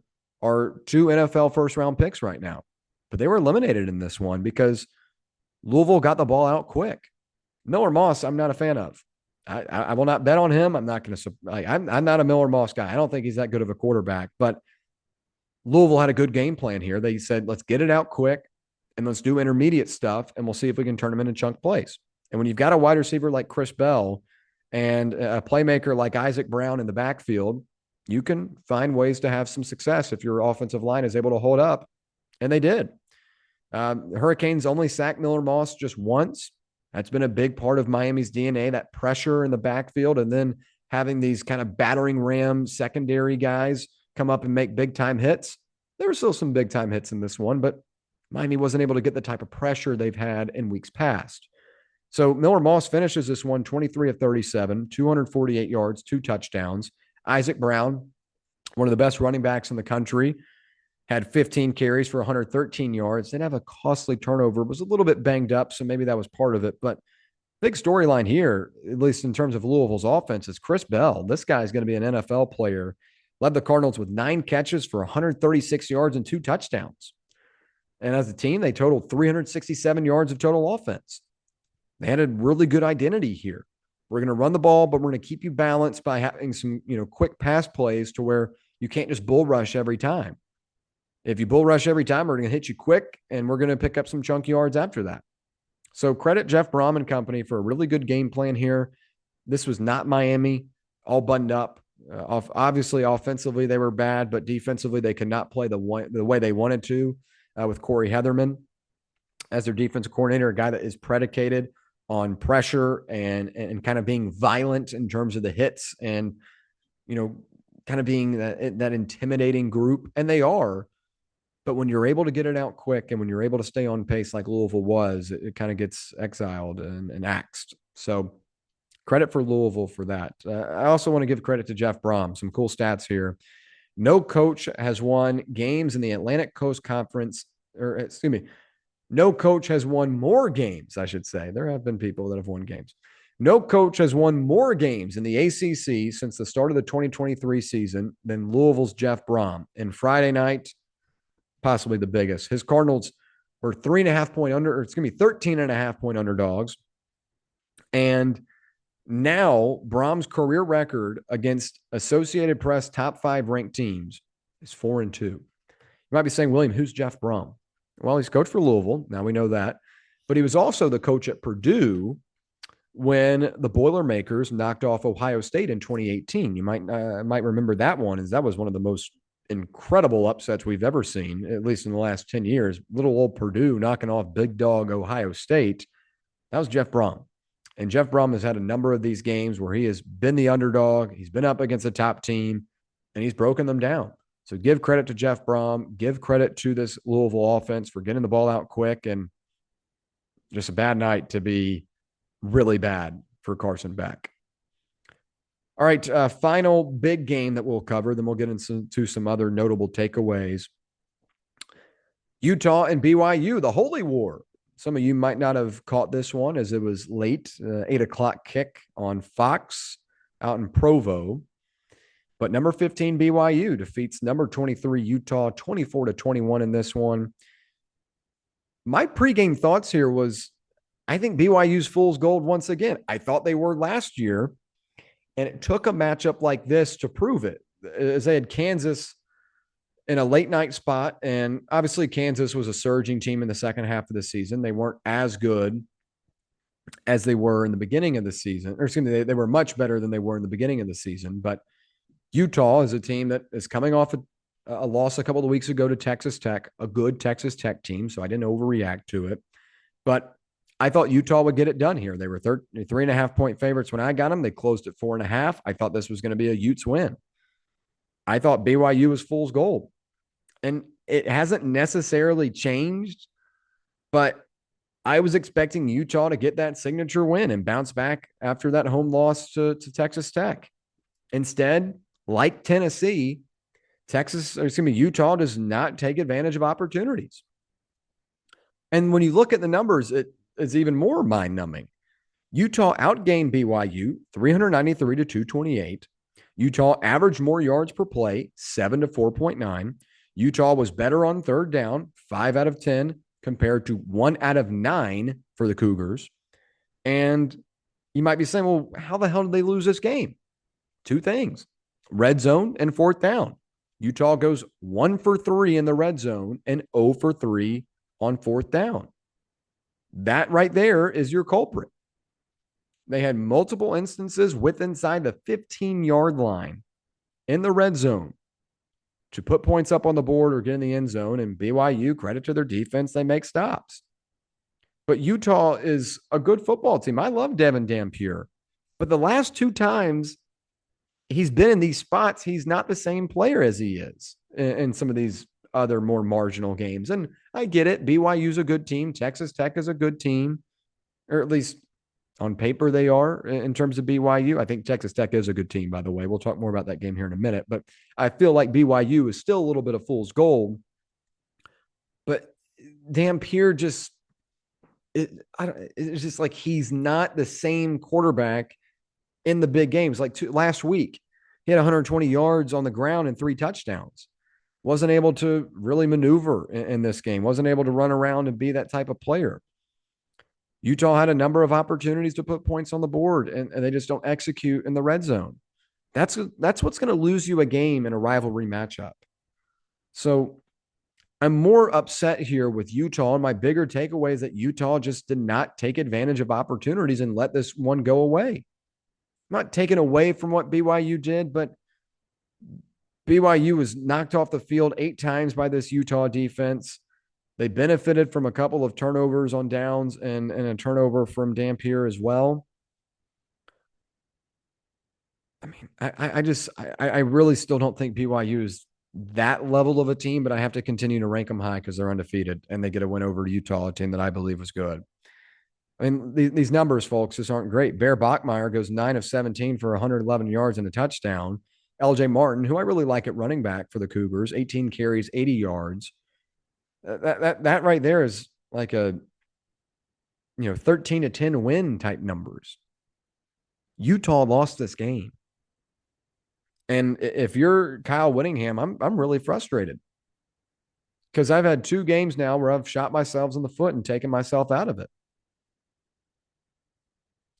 are 2 NFL first-round picks right now. But they were eliminated in this one because Louisville got the ball out quick. Miller Moss, I'm not a fan of. I will not bet on him. I'm not going to. I'm not a Miller Moss guy. I don't think he's that good of a quarterback. But Louisville had a good game plan here. They said, let's get it out quick and let's do intermediate stuff, and we'll see if we can turn them into chunk plays. And when you've got a wide receiver like Chris Bell and a playmaker like Isaac Brown in the backfield, you can find ways to have some success if your offensive line is able to hold up. And they did. Hurricanes only sacked Miller Moss just once. That's been a big part of Miami's DNA, that pressure in the backfield, and then having these kind of battering ram secondary guys come up and make big-time hits. There were still some big-time hits in this one, but Miami wasn't able to get the type of pressure they've had in weeks past. So Miller Moss finishes this one 23 of 37, 248 yards, 2 touchdowns. Isaac Brown, one of the best running backs in the country, had 15 carries for 113 yards. Didn't have a costly turnover. Was a little bit banged up, so maybe that was part of it. But big storyline here, at least in terms of Louisville's offense, is Chris Bell. This guy is going to be an NFL player. Led the Cardinals with 9 catches for 136 yards and 2 touchdowns. And as a team, they totaled 367 yards of total offense. They had a really good identity here. We're going to run the ball, but we're going to keep you balanced by having some, quick pass plays to where you can't just bull rush every time. If you bull rush every time, we're going to hit you quick, and we're going to pick up some chunk yards after that. So credit Jeff Brom and company for a really good game plan here. This was not Miami all buttoned up, Obviously, offensively they were bad, but defensively they could not play the way they wanted to with Corey Heatherman as their defensive coordinator, a guy that is predicated on pressure and kind of being violent in terms of the hits and, kind of being that intimidating group. And they are. But when you're able to get it out quick and when you're able to stay on pace like Louisville was, it kind of gets exiled and axed. So credit for Louisville for that. I also want to give credit to Jeff Brom. Some cool stats here. No coach has won games in the Atlantic Coast Conference, or excuse me, no coach has won more games, I should say. There have been people that have won games. No coach has won more games in the ACC since the start of the 2023 season than Louisville's Jeff Brom. And Friday night, possibly the biggest. His Cardinals were 3.5 point under, or it's going to be 13.5 point underdogs. And now Brom's career record against Associated Press top 5 ranked teams is 4-2. You might be saying, William, who's Jeff Brom? Well, he's coached for Louisville. Now we know that. But he was also the coach at Purdue when the Boilermakers knocked off Ohio State in 2018. You might remember that one, as that was one of the most incredible upsets we've ever seen, at least in the last 10 years. Little old Purdue knocking off big dog Ohio State. That was Jeff Brom. And Jeff Brom has had a number of these games where he has been the underdog. He's been up against a top team, and he's broken them down. So give credit to Jeff Brom. Give credit to this Louisville offense for getting the ball out quick, and just a bad night to be really bad for Carson Beck. All right, final big game that we'll cover, then we'll get into some other notable takeaways. Utah and BYU, the Holy War. Some of you might not have caught this one as it was late, 8 o'clock kick on Fox out in Provo. But number 15 BYU defeats number 23 Utah 24-21 in this one. My pregame thoughts here was, I think BYU's fool's gold once again. I thought they were last year, and it took a matchup like this to prove it, as they had Kansas in a late night spot. And obviously Kansas was a surging team in the second half of the season. They weren't as good as they were in the beginning of the season, or excuse me, they were much better than they were in the beginning of the season. But Utah is a team that is coming off a loss a couple of weeks ago to Texas Tech, a good Texas Tech team. So I didn't overreact to it, but I thought Utah would get it done here. They were 3.5 point favorites when I got them. They closed at 4.5. I thought this was going to be a Utes win. I thought BYU was fool's gold. And it hasn't necessarily changed, but I was expecting Utah to get that signature win and bounce back after that home loss to Texas Tech. Instead, like Tennessee, Utah does not take advantage of opportunities. And when you look at the numbers, it's even more mind-numbing. Utah outgained BYU 393-228. Utah averaged more yards per play, 7 to 4.9. Utah was better on third down, 5 out of 10, compared to 1 out of 9 for the Cougars. And you might be saying, well, how the hell did they lose this game? 2 things: red zone and fourth down. Utah goes 1 for 3 in the red zone and 0 for 3 on fourth down. That right there is your culprit. They had multiple instances inside the 15-yard line in the red zone to put points up on the board or get in the end zone. And BYU, credit to their defense, they make stops. But Utah is a good football team. I love Devin Dampier. But the last 2 times he's been in these spots, he's not the same player as he is in some of these other more marginal games. And I get it. BYU's a good team. Texas Tech is a good team, or at least on paper they are in terms of BYU. I think Texas Tech is a good team, by the way. We'll talk more about that game here in a minute. But I feel like BYU is still a little bit of fool's gold. But Dampier just it's just like he's not the same quarterback in the big games. Like last week, he had 120 yards on the ground and 3 touchdowns. Wasn't able to really maneuver in this game. Wasn't able to run around and be that type of player. Utah had a number of opportunities to put points on the board, and they just don't execute in the red zone. That's what's going to lose you a game in a rivalry matchup. So I'm more upset here with Utah, and my bigger takeaway is that Utah just did not take advantage of opportunities and let this one go away. I'm not taking away from what BYU did, but BYU was knocked off the field 8 times by this Utah defense. They benefited from a couple of turnovers on downs and a turnover from Dampier as well. I mean, I really still don't think BYU is that level of a team, but I have to continue to rank them high because they're undefeated and they get a win over Utah, a team that I believe was good. I mean, these numbers, folks, just aren't great. Bear Bachmeier goes 9 of 17 for 111 yards and a touchdown. LJ Martin, who I really like at running back for the Cougars, 18 carries, 80 yards. That right there is like a 13-10 win type numbers. Utah lost this game. And if you're Kyle Whittingham, I'm really frustrated because I've had 2 games now where I've shot myself in the foot and taken myself out of it.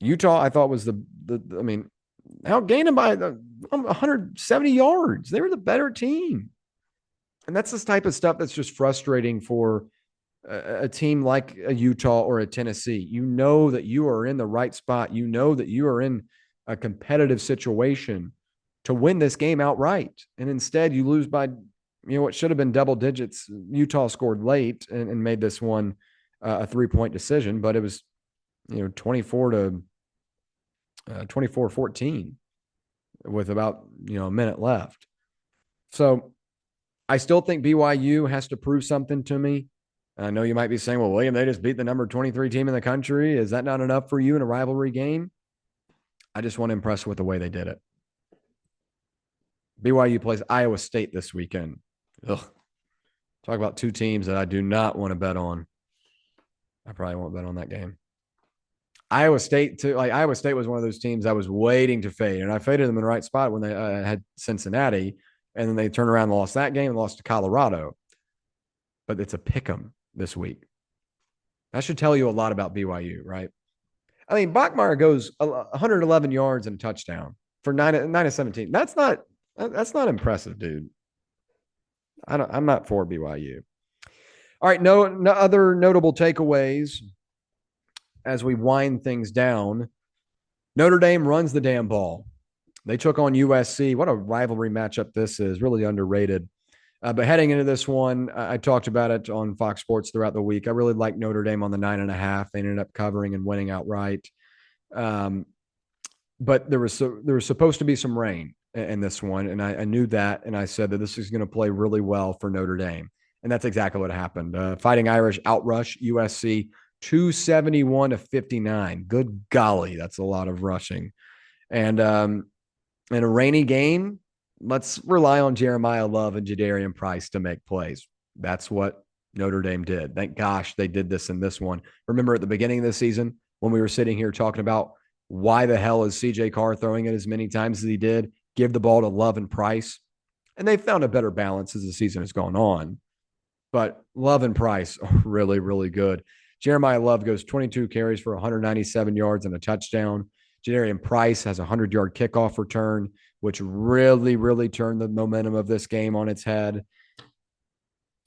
Utah, I thought was outgained them by 170 yards. They were the better team. And that's this type of stuff that's just frustrating for a team like a Utah or a Tennessee. You know that you are in the right spot. You know that you are in a competitive situation to win this game outright. And instead you lose by, what should have been double digits. Utah scored late and made this one a 3-point decision, but it was, 24-14 with about, a minute left. So I still think BYU has to prove something to me. I know you might be saying, well, William, they just beat the number 23 team in the country. Is that not enough for you in a rivalry game? I just want to impress with the way they did it. BYU plays Iowa State this weekend. Ugh. Talk about 2 teams that I do not want to bet on. I probably won't bet on that game. Iowa State, too. Like, Iowa State was one of those teams I was waiting to fade, and I faded them in the right spot when they had Cincinnati, and then they turned around and lost that game and lost to Colorado. But it's a pick 'em this week. That should tell you a lot about BYU, right? I mean, Bachmeier goes 111 yards and a touchdown for 9 of 17. That's not impressive, dude. I'm not for BYU. All right, no other notable takeaways as we wind things down. Notre Dame runs the damn ball. They took on USC. What a rivalry matchup this is. Really underrated. But heading into this one, I talked about it on Fox Sports throughout the week. I really like Notre Dame on the 9.5. They ended up covering and winning outright. But there was supposed to be some rain in this one, and I knew that, and I said that this is going to play really well for Notre Dame, and that's exactly what happened. Fighting Irish outrush USC 271-59. Good golly, that's a lot of rushing. And in a rainy game, let's rely on Jeremiah Love and Jadarian Price to make plays. That's what Notre Dame did. Thank gosh they did this in this one. Remember at the beginning of the season when we were sitting here talking about why the hell is CJ Carr throwing it as many times as he did? Give the ball to Love and Price. And they've found a better balance as the season has gone on. But Love and Price are really, really good. Jeremiah Love goes 22 carries for 197 yards and a touchdown. Jadarian Price has a 100-yard kickoff return, which really, really turned the momentum of this game on its head.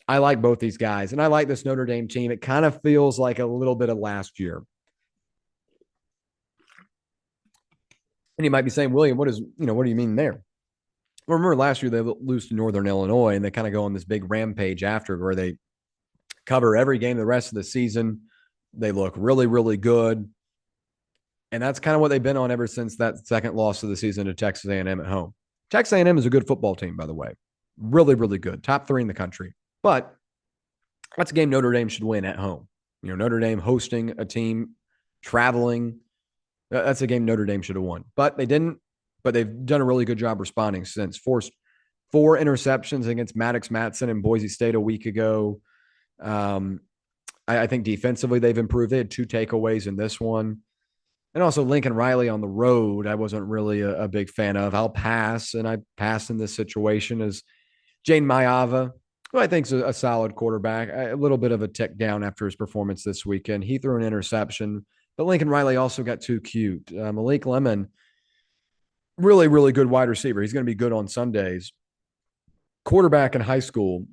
I like both these guys, and I like this Notre Dame team. It kind of feels like a little bit of last year. And you might be saying, William, what do you mean there? Well, remember last year they lose to Northern Illinois, and they kind of go on this big rampage after where they cover every game the rest of the season. They look really, really good. And that's kind of what they've been on ever since that second loss of the season to Texas A&M at home. Texas A&M is a good football team, by the way. Really, really good. Top 3 in the country. But that's a game Notre Dame should win at home. Notre Dame hosting a team, traveling. That's a game Notre Dame should have won. But they didn't. But they've done a really good job responding since. Forced 4 interceptions against Maddox Matson and Boise State a week ago. I think defensively they've improved. They had 2 takeaways in this one. And also Lincoln Riley on the road, I wasn't really a big fan of. I'll pass, and I passed in this situation as Jane Maiava, who I think is a solid quarterback, a little bit of a tick down after his performance this weekend. He threw an interception, but Lincoln Riley also got too cute. Malik Lemon, really, really good wide receiver. He's going to be good on Sundays. Quarterback in high school,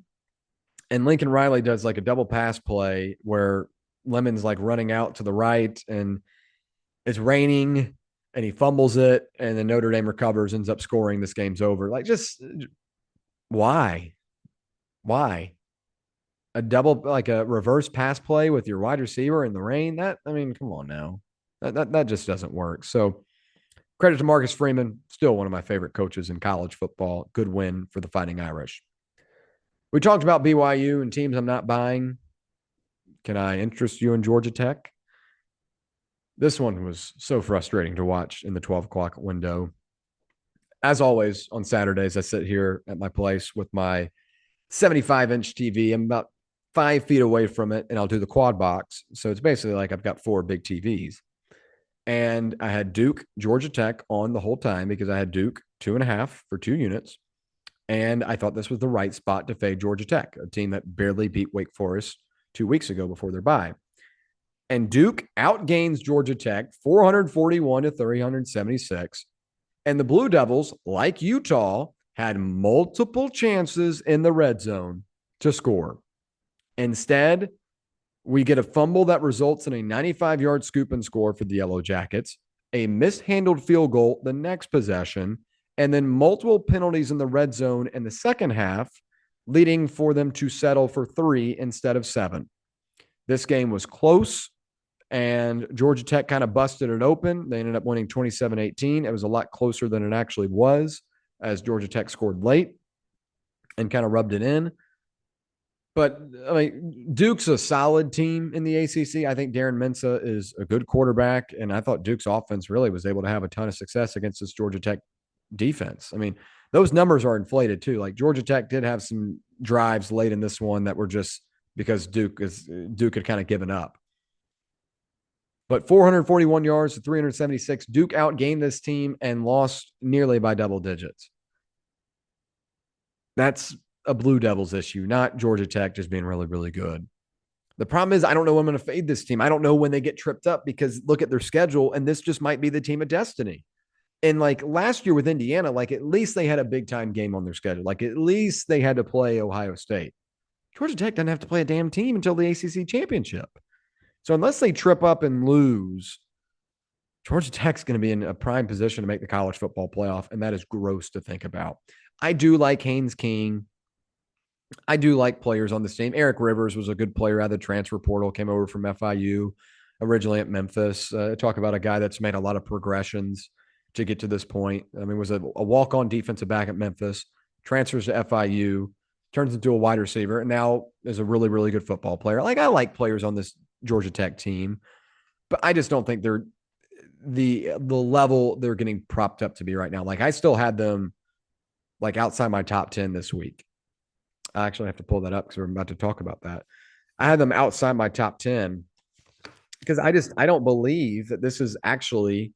and Lincoln Riley does like a double pass play where Lemon's like running out to the right, and it's raining and he fumbles it, and then Notre Dame recovers, ends up scoring. This game's over. Like, just Why? Why? A double, like a reverse pass play with your wide receiver in the rain? I mean, come on now. That just doesn't work. So credit to Marcus Freeman, still one of my favorite coaches in college football. Good win for the Fighting Irish. We talked about BYU and teams I'm not buying. Can I interest you in Georgia Tech? This one was so frustrating to watch in the 12 o'clock window. As always, on Saturdays, I sit here at my place with my 75-inch TV. I'm about 5 feet away from it, and I'll do the quad box. So it's basically like I've got 4 big TVs. And I had Duke, Georgia Tech on the whole time because I had Duke 2.5 for 2 units. And I thought this was the right spot to fade Georgia Tech, a team that barely beat Wake Forest 2 weeks ago before their bye. And Duke outgains Georgia Tech 441 to 376. And the Blue Devils, like Utah, had multiple chances in the red zone to score. Instead, we get a fumble that results in a 95-yard scoop and score for the Yellow Jackets, a mishandled field goal the next possession, and then multiple penalties in the red zone in the second half, leading for them to settle for 3 instead of 7. This game was close, and Georgia Tech kind of busted it open. They ended up winning 27-18. It was a lot closer than it actually was, as Georgia Tech scored late and kind of rubbed it in. But I mean, Duke's a solid team in the ACC. I think Darren Mensah is a good quarterback, and I thought Duke's offense really was able to have a ton of success against this Georgia Tech defense. I mean, those numbers are inflated too. Like Georgia Tech did have some drives late in this one that were just because Duke had kind of given up. But 441 yards to 376, Duke outgained this team and lost nearly by double digits. That's a Blue Devils issue, not Georgia Tech just being really, really good. The problem is I don't know when I'm going to fade this team. I don't know when they get tripped up because look at their schedule, and this just might be the team of destiny. And like last year with Indiana, like at least they had a big time game on their schedule. Like at least they had to play Ohio State. Georgia Tech doesn't have to play a damn team until the ACC championship. So unless they trip up and lose, Georgia Tech's going to be in a prime position to make the college football playoff, and that is gross to think about. I do like Haynes King. I do like players on this team. Eric Rivers was a good player out of the transfer portal, came over from FIU, originally at Memphis. Talk about a guy that's made a lot of progressions to get to this point. I mean, was a walk-on defensive back at Memphis, transfers to FIU, turns into a wide receiver, and now is a really, really good football player. Like I like players on this Georgia Tech team, but I just don't think they're the level they're getting propped up to be right now. Like I still had them like outside my top 10 this week. I actually have to pull that up because we're about to talk about that. I had them outside my top 10 because I don't believe that this is actually,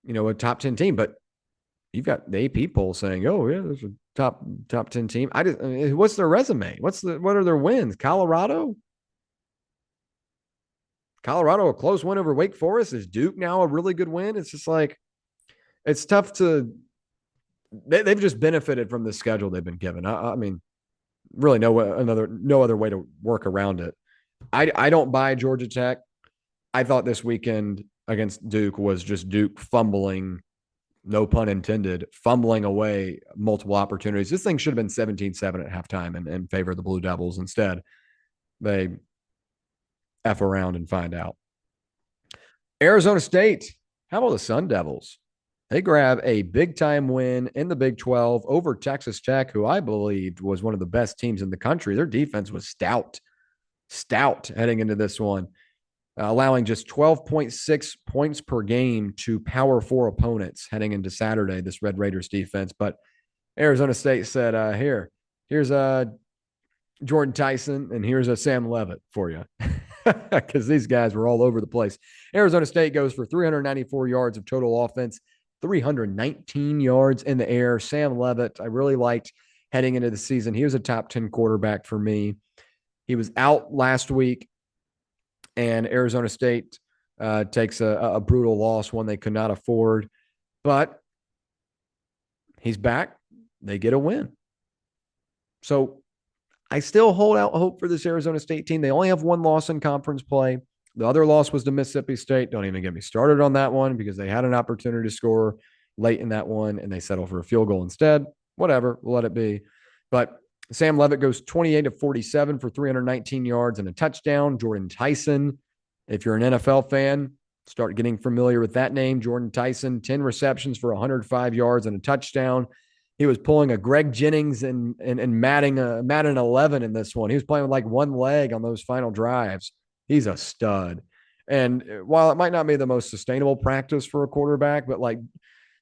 a top 10 team, but you've got the AP poll saying, oh yeah, this is a top 10 team. What's their resume? What are their wins? Colorado, a close win over Wake Forest. Is Duke now a really good win? It's just like, it's tough to, they've just benefited from the schedule they've been given. I mean, really no other way to work around it. I don't buy Georgia Tech. I thought this weekend against Duke was just Duke fumbling, no pun intended, fumbling away multiple opportunities. This thing should have been 17-7 at halftime in favor of the Blue Devils. Instead, they F around and find out. Arizona State, how about the Sun Devils? They grab a big-time win in the Big 12 over Texas Tech, who I believed was one of the best teams in the country. Their defense was stout heading into this one, allowing just 12.6 points per game to Power 4 opponents heading into Saturday, this Red Raiders defense. But Arizona State said, here's Jordan Tyson, and here's a Sam Levitt for you. Because these guys were all over the place. Arizona State goes for 394 yards of total offense, 319 yards in the air. Sam Levitt, I really liked heading into the season. He was a top 10 quarterback for me. He was out last week, and Arizona State takes a brutal loss, one they could not afford. But he's back. They get a win. So I still hold out hope for this Arizona State team. They only have one loss in conference play. The other loss was to Mississippi State. Don't even get me started on that one because they had an opportunity to score late in that one and they settled for a field goal instead. Whatever, we'll let it be. But Sam Levitt goes 28 of 47 for 319 yards and a touchdown. Jordan Tyson, if you're an NFL fan, start getting familiar with that name. Jordan Tyson, 10 receptions for 105 yards and a touchdown. He was pulling a Greg Jennings and Madden 11 in this one. He was playing with like one leg on those final drives. He's a stud. And while it might not be the most sustainable practice for a quarterback, but like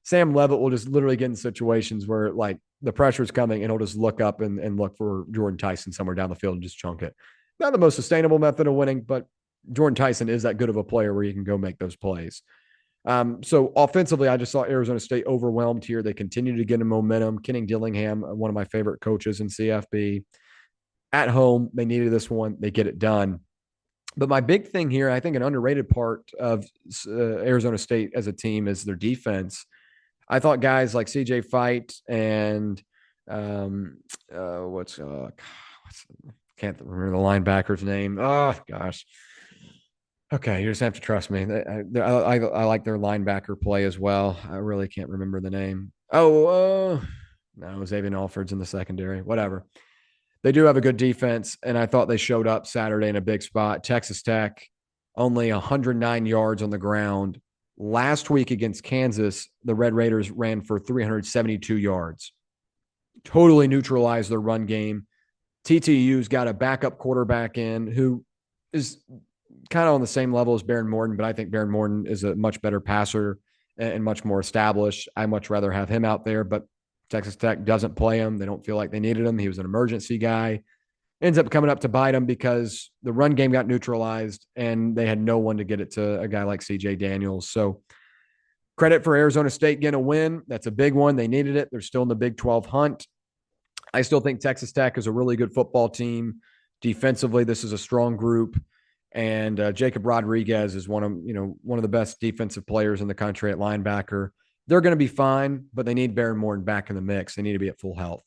Sam Levitt will just literally get in situations where like the pressure's coming and he'll just look up and look for Jordan Tyson somewhere down the field and just chunk it. Not the most sustainable method of winning, but Jordan Tyson is that good of a player where you can go make those plays. So offensively, I just saw Arizona State overwhelmed here. They continue to get in momentum. Kenny Dillingham, one of my favorite coaches in CFB. At home, they needed this one. They get it done. But my big thing here, I think an underrated part of Arizona State as a team is their defense. I thought guys like CJ Fight and can't remember the linebacker's name. Oh gosh. Okay, you just have to trust me. I like their linebacker play as well. I really can't remember the name. No, Xavier Alford's in the secondary. Whatever. They do have a good defense, and I thought they showed up Saturday in a big spot. Texas Tech, only 109 yards on the ground. Last week against Kansas, the Red Raiders ran for 372 yards. Totally neutralized their run game. TTU's got a backup quarterback in who is kind of on the same level as Baron Morton, but I think Baron Morton is a much better passer and much more established. I much rather have him out there, but Texas Tech doesn't play him. They don't feel like they needed him. He was an emergency guy. Ends up coming up to bite him because the run game got neutralized and they had no one to get it to a guy like CJ Daniels. So credit for Arizona State getting a win. That's a big one. They needed it. They're still in the Big 12 hunt. I still think Texas Tech is a really good football team. Defensively, this is a strong group. And Jacob Rodriguez is one of the best defensive players in the country at linebacker. They're going to be fine, but they need Baron Morton back in the mix. They need to be at full health.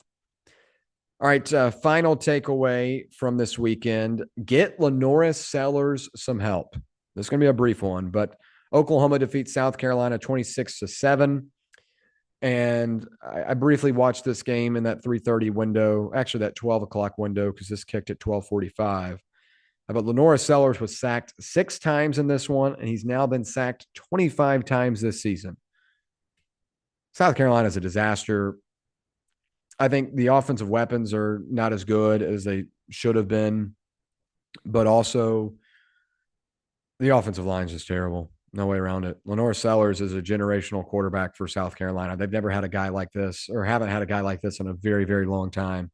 All right, final takeaway from this weekend. Get Lenoris Sellers some help. This is going to be a brief one, but Oklahoma defeats South Carolina 26-7. And I briefly watched this game in that 3:30 window, actually that 12 o'clock window, because this kicked at 12:45. But Lenoris Sellers was sacked 6 times in this one, and he's now been sacked 25 times this season. South Carolina is a disaster. I think the offensive weapons are not as good as they should have been, but also the offensive line is just terrible. No way around it. Lenoris Sellers is a generational quarterback for South Carolina. They've never had a guy like this, or haven't had a guy like this in a very, very long time.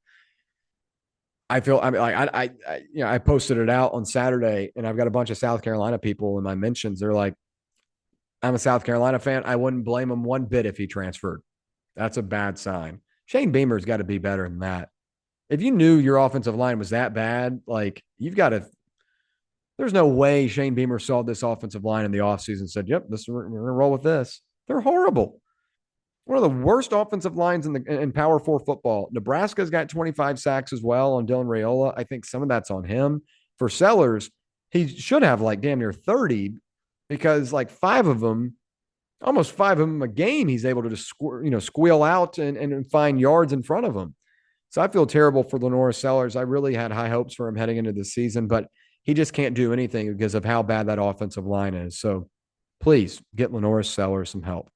I posted it out on Saturday, and I've got a bunch of South Carolina people in my mentions. They're like, I'm a South Carolina fan. I wouldn't blame him one bit if he transferred. That's a bad sign. Shane Beamer's got to be better than that. If you knew your offensive line was that bad, like you've got to, there's no way Shane Beamer saw this offensive line in the offseason and said, yep, we're going to roll with this. They're horrible. One of the worst offensive lines in Power 4 football. Nebraska's got 25 sacks as well on Dylan Raiola. I think some of that's on him. For Sellers, he should have like damn near 30 because like almost 5 of them a game, he's able to just squeal out and find yards in front of him. So I feel terrible for Lenoris Sellers. I really had high hopes for him heading into the season, but he just can't do anything because of how bad that offensive line is. So please get Lenoris Sellers some help.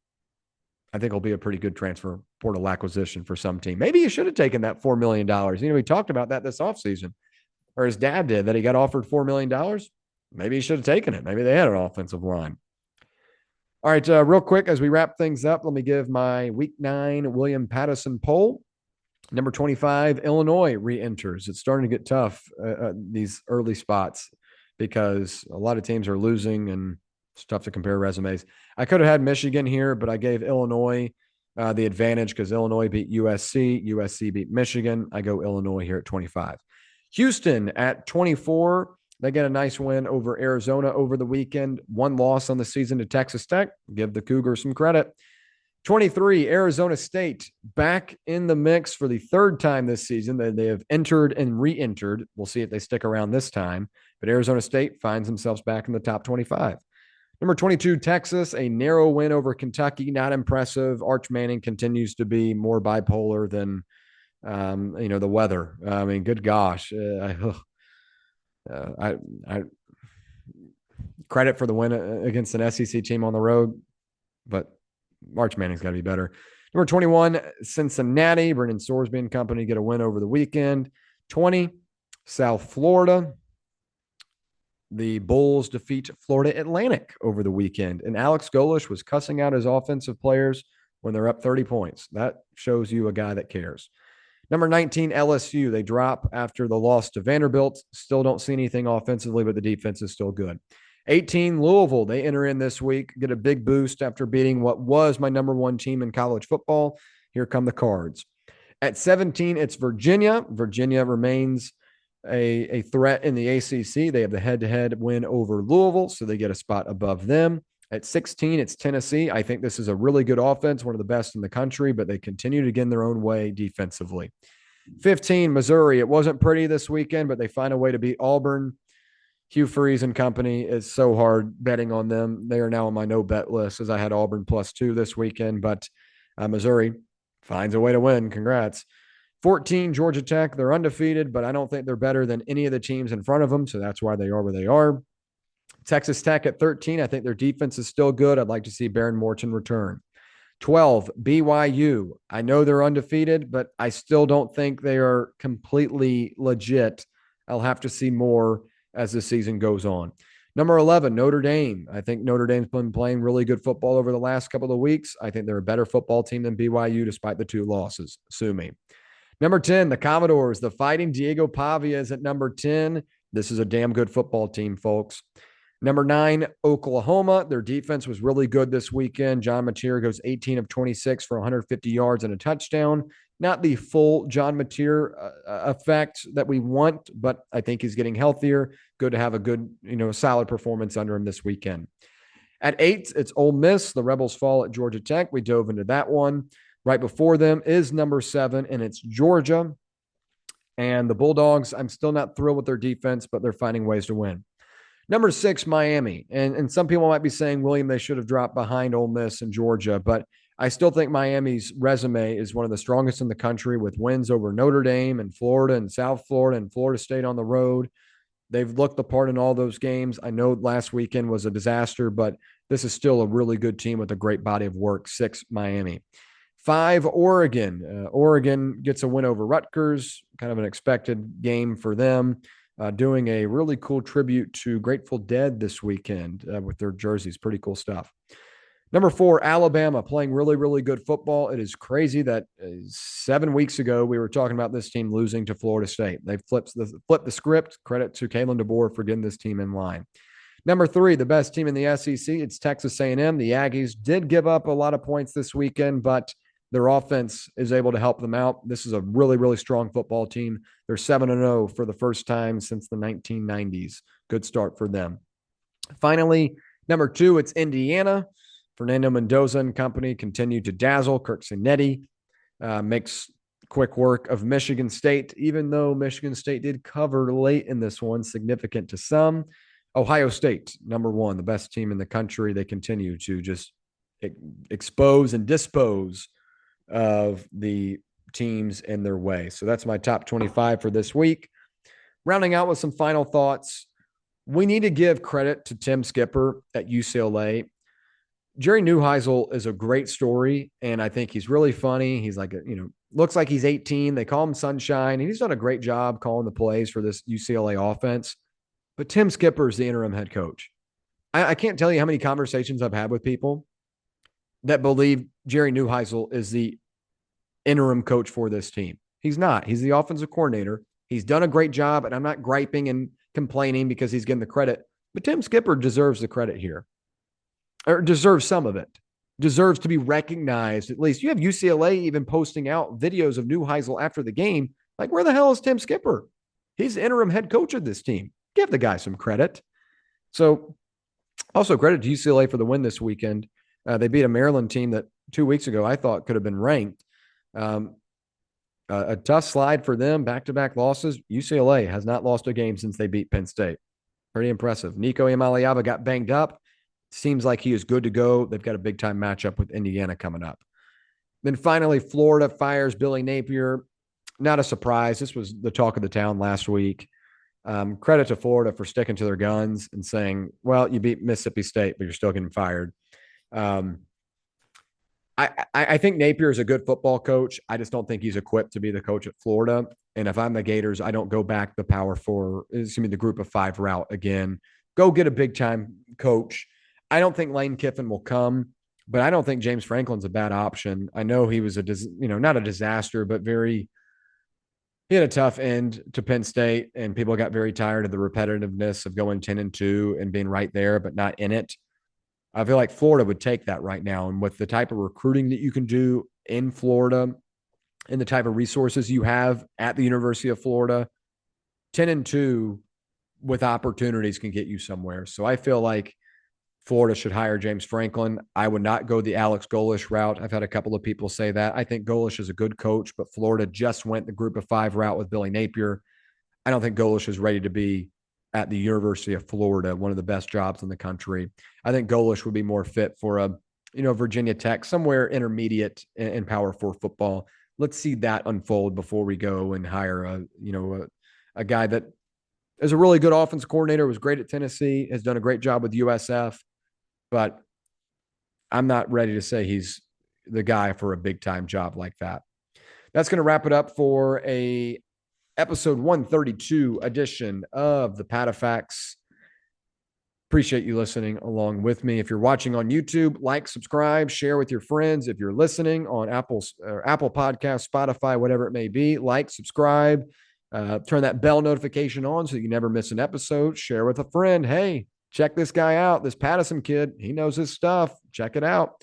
I think it'll be a pretty good transfer portal acquisition for some team. Maybe he should have taken that $4 million. We talked about that this offseason, or his dad did, that he got offered $4 million. Maybe he should have taken it. Maybe they had an offensive line. All right, real quick, as we wrap things up, let me give my Week 9 William Patteson poll. Number 25, Illinois re-enters. It's starting to get tough, these early spots, because a lot of teams are losing and it's tough to compare resumes. I could have had Michigan here, but I gave Illinois the advantage because Illinois beat USC. USC beat Michigan. I go Illinois here at 25. Houston at 24. They get a nice win over Arizona over the weekend. 1 loss on the season to Texas Tech. Give the Cougars some credit. 23, Arizona State back in the mix for the 3rd time this season. They have entered and re-entered. We'll see if they stick around this time. But Arizona State finds themselves back in the top 25. Number 22, Texas, a narrow win over Kentucky. Not impressive. Arch Manning continues to be more bipolar than The weather. I mean, good gosh. I credit for the win against an SEC team on the road, but March Manning's got to be better. Number 21, Cincinnati. Brennan Sorsby and company get a win over the weekend. 20, South Florida. The Bulls defeat Florida Atlantic over the weekend, and Alex Golish was cussing out his offensive players when they're up 30 points. That shows you a guy that cares. Number 19, LSU. They drop after the loss to Vanderbilt. Still don't see anything offensively, but the defense is still good. 18, Louisville. They enter in this week, get a big boost after beating what was my number one team in college football. Here come the Cards. At 17, it's Virginia. Virginia remains a threat in the ACC. They have the head-to-head win over Louisville, so they get a spot above them. At 16, it's Tennessee. I think this is a really good offense, one of the best in the country, but they continue to get in their own way defensively. 15, Missouri. It wasn't pretty this weekend, but they find a way to beat Auburn. Hugh Freeze and company is so hard betting on them. They are now on my no-bet list as I had Auburn +2 this weekend, but Missouri finds a way to win. Congrats. 14, Georgia Tech. They're undefeated, but I don't think they're better than any of the teams in front of them, so that's why they are where they are. Texas Tech at 13. I think their defense is still good. I'd like to see Baron Morton return. 12, BYU. I know they're undefeated, but I still don't think they are completely legit. I'll have to see more as the season goes on. Number 11, Notre Dame. I think Notre Dame's been playing really good football over the last couple of weeks. I think they're a better football team than BYU despite the 2 losses. Sue me. Number 10, the Commodores. The Fighting Diego Pavia is at number 10. This is a damn good football team, folks. Number 9, Oklahoma. Their defense was really good this weekend. John Mateer goes 18 of 26 for 150 yards and a touchdown. Not the full John Mateer effect that we want, but I think he's getting healthier. Good to have a good, solid performance under him this weekend. At 8, it's Ole Miss. The Rebels fall at Georgia Tech. We dove into that one. Right before them is number 7, and it's Georgia. And the Bulldogs, I'm still not thrilled with their defense, but they're finding ways to win. Number 6, Miami. And some people might be saying, William, they should have dropped behind Ole Miss and Georgia, but I still think Miami's resume is one of the strongest in the country with wins over Notre Dame and Florida and South Florida and Florida State on the road. They've looked the part in all those games. I know last weekend was a disaster, but this is still a really good team with a great body of work. 6, Miami. 5, Oregon. Oregon gets a win over Rutgers, kind of an expected game for them. Doing a really cool tribute to Grateful Dead this weekend with their jerseys. Pretty cool stuff. Number 4, Alabama, playing really, really good football. It is crazy that 7 weeks ago we were talking about this team losing to Florida State. They flipped the script. Credit to Kalen DeBoer for getting this team in line. Number 3, the best team in the SEC, it's Texas A&M. The Aggies did give up a lot of points this weekend, but their offense is able to help them out. This is a really, really strong football team. They're 7-0 for the first time since the 1990s. Good start for them. Finally, number 2, it's Indiana. Fernando Mendoza and company continue to dazzle. Kirk Cinetti makes quick work of Michigan State, even though Michigan State did cover late in this one, significant to some. Ohio State, number 1, the best team in the country. They continue to just expose and dispose of the teams in their way. So that's my top 25 for this week. Rounding out with some final thoughts, we need to give credit to Tim Skipper at UCLA. Jerry Neuheisel is a great story, and I think he's really funny. He's like, looks like he's 18. They call him Sunshine, and he's done a great job calling the plays for this UCLA offense. But Tim Skipper is the interim head coach. I can't tell you how many conversations I've had with people that believe Jerry Neuheisel is the interim coach for this team. He's not. He's the offensive coordinator. He's done a great job, and I'm not griping and complaining because he's getting the credit. But Tim Skipper deserves the credit here, or deserves some of it, deserves to be recognized at least. You have UCLA even posting out videos of Neuheisel after the game. Like, where the hell is Tim Skipper? He's the interim head coach of this team. Give the guy some credit. So also credit to UCLA for the win this weekend. They beat a Maryland team that 2 weeks ago I thought could have been ranked. A tough slide for them, back-to-back losses. UCLA has not lost a game since they beat Penn State. Pretty impressive. Nico Iamaleava got banged up. Seems like he is good to go. They've got a big-time matchup with Indiana coming up. Then finally, Florida fires Billy Napier. not a surprise. This was the talk of the town last week. Credit to Florida for sticking to their guns and saying, well, you beat Mississippi State, but you're still getting fired. Um, I think Napier is a good football coach. I just don't think he's equipped to be the coach at Florida. And if I'm the Gators, I don't go back the group of five route again. Go get a big time coach. I don't think Lane Kiffin will come, but I don't think James Franklin's a bad option. I know he was not a disaster, but he had a tough end to Penn State, and people got very tired of the repetitiveness of going 10-2 and being right there, but not in it. I feel like Florida would take that right now. And with the type of recruiting that you can do in Florida and the type of resources you have at the University of Florida, 10-2 with opportunities can get you somewhere. So I feel like Florida should hire James Franklin. I would not go the Alex Golesh route. I've had a couple of people say that. I think Golesh is a good coach, but Florida just went the group of five route with Billy Napier. I don't think Golesh is ready to be at the University of Florida, one of the best jobs in the country. I think Golesh would be more fit for a, Virginia Tech, somewhere intermediate in Power 4 football. Let's see that unfold before we go and hire a guy that is a really good offensive coordinator, was great at Tennessee, has done a great job with USF, but I'm not ready to say he's the guy for a big time job like that. That's going to wrap it up for a episode 132 edition of the PatteFacts. Appreciate you listening along with me. If you're watching on YouTube, like, subscribe, share with your friends. If you're listening on Apple Podcasts, Spotify, whatever it may be, like, subscribe, turn that bell notification on so you never miss an episode. Share with a friend. Hey, check this guy out, this Patteson kid. He knows his stuff. Check it out.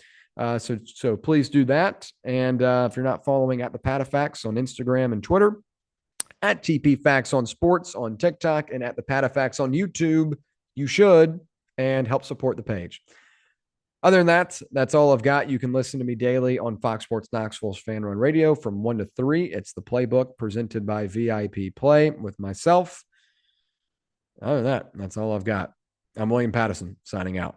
So please do that. And if you're not following at the PatteFacts on Instagram and Twitter, at TP Facts on Sports on TikTok, and at the PatteFacts on YouTube, you should, and help support the page. Other than that, that's all I've got. You can listen to me daily on Fox Sports Knoxville's Fan Run Radio from 1 to 3. It's the Playbook presented by VIP Play with myself. Other than that, that's all I've got. I'm William Patteson signing out.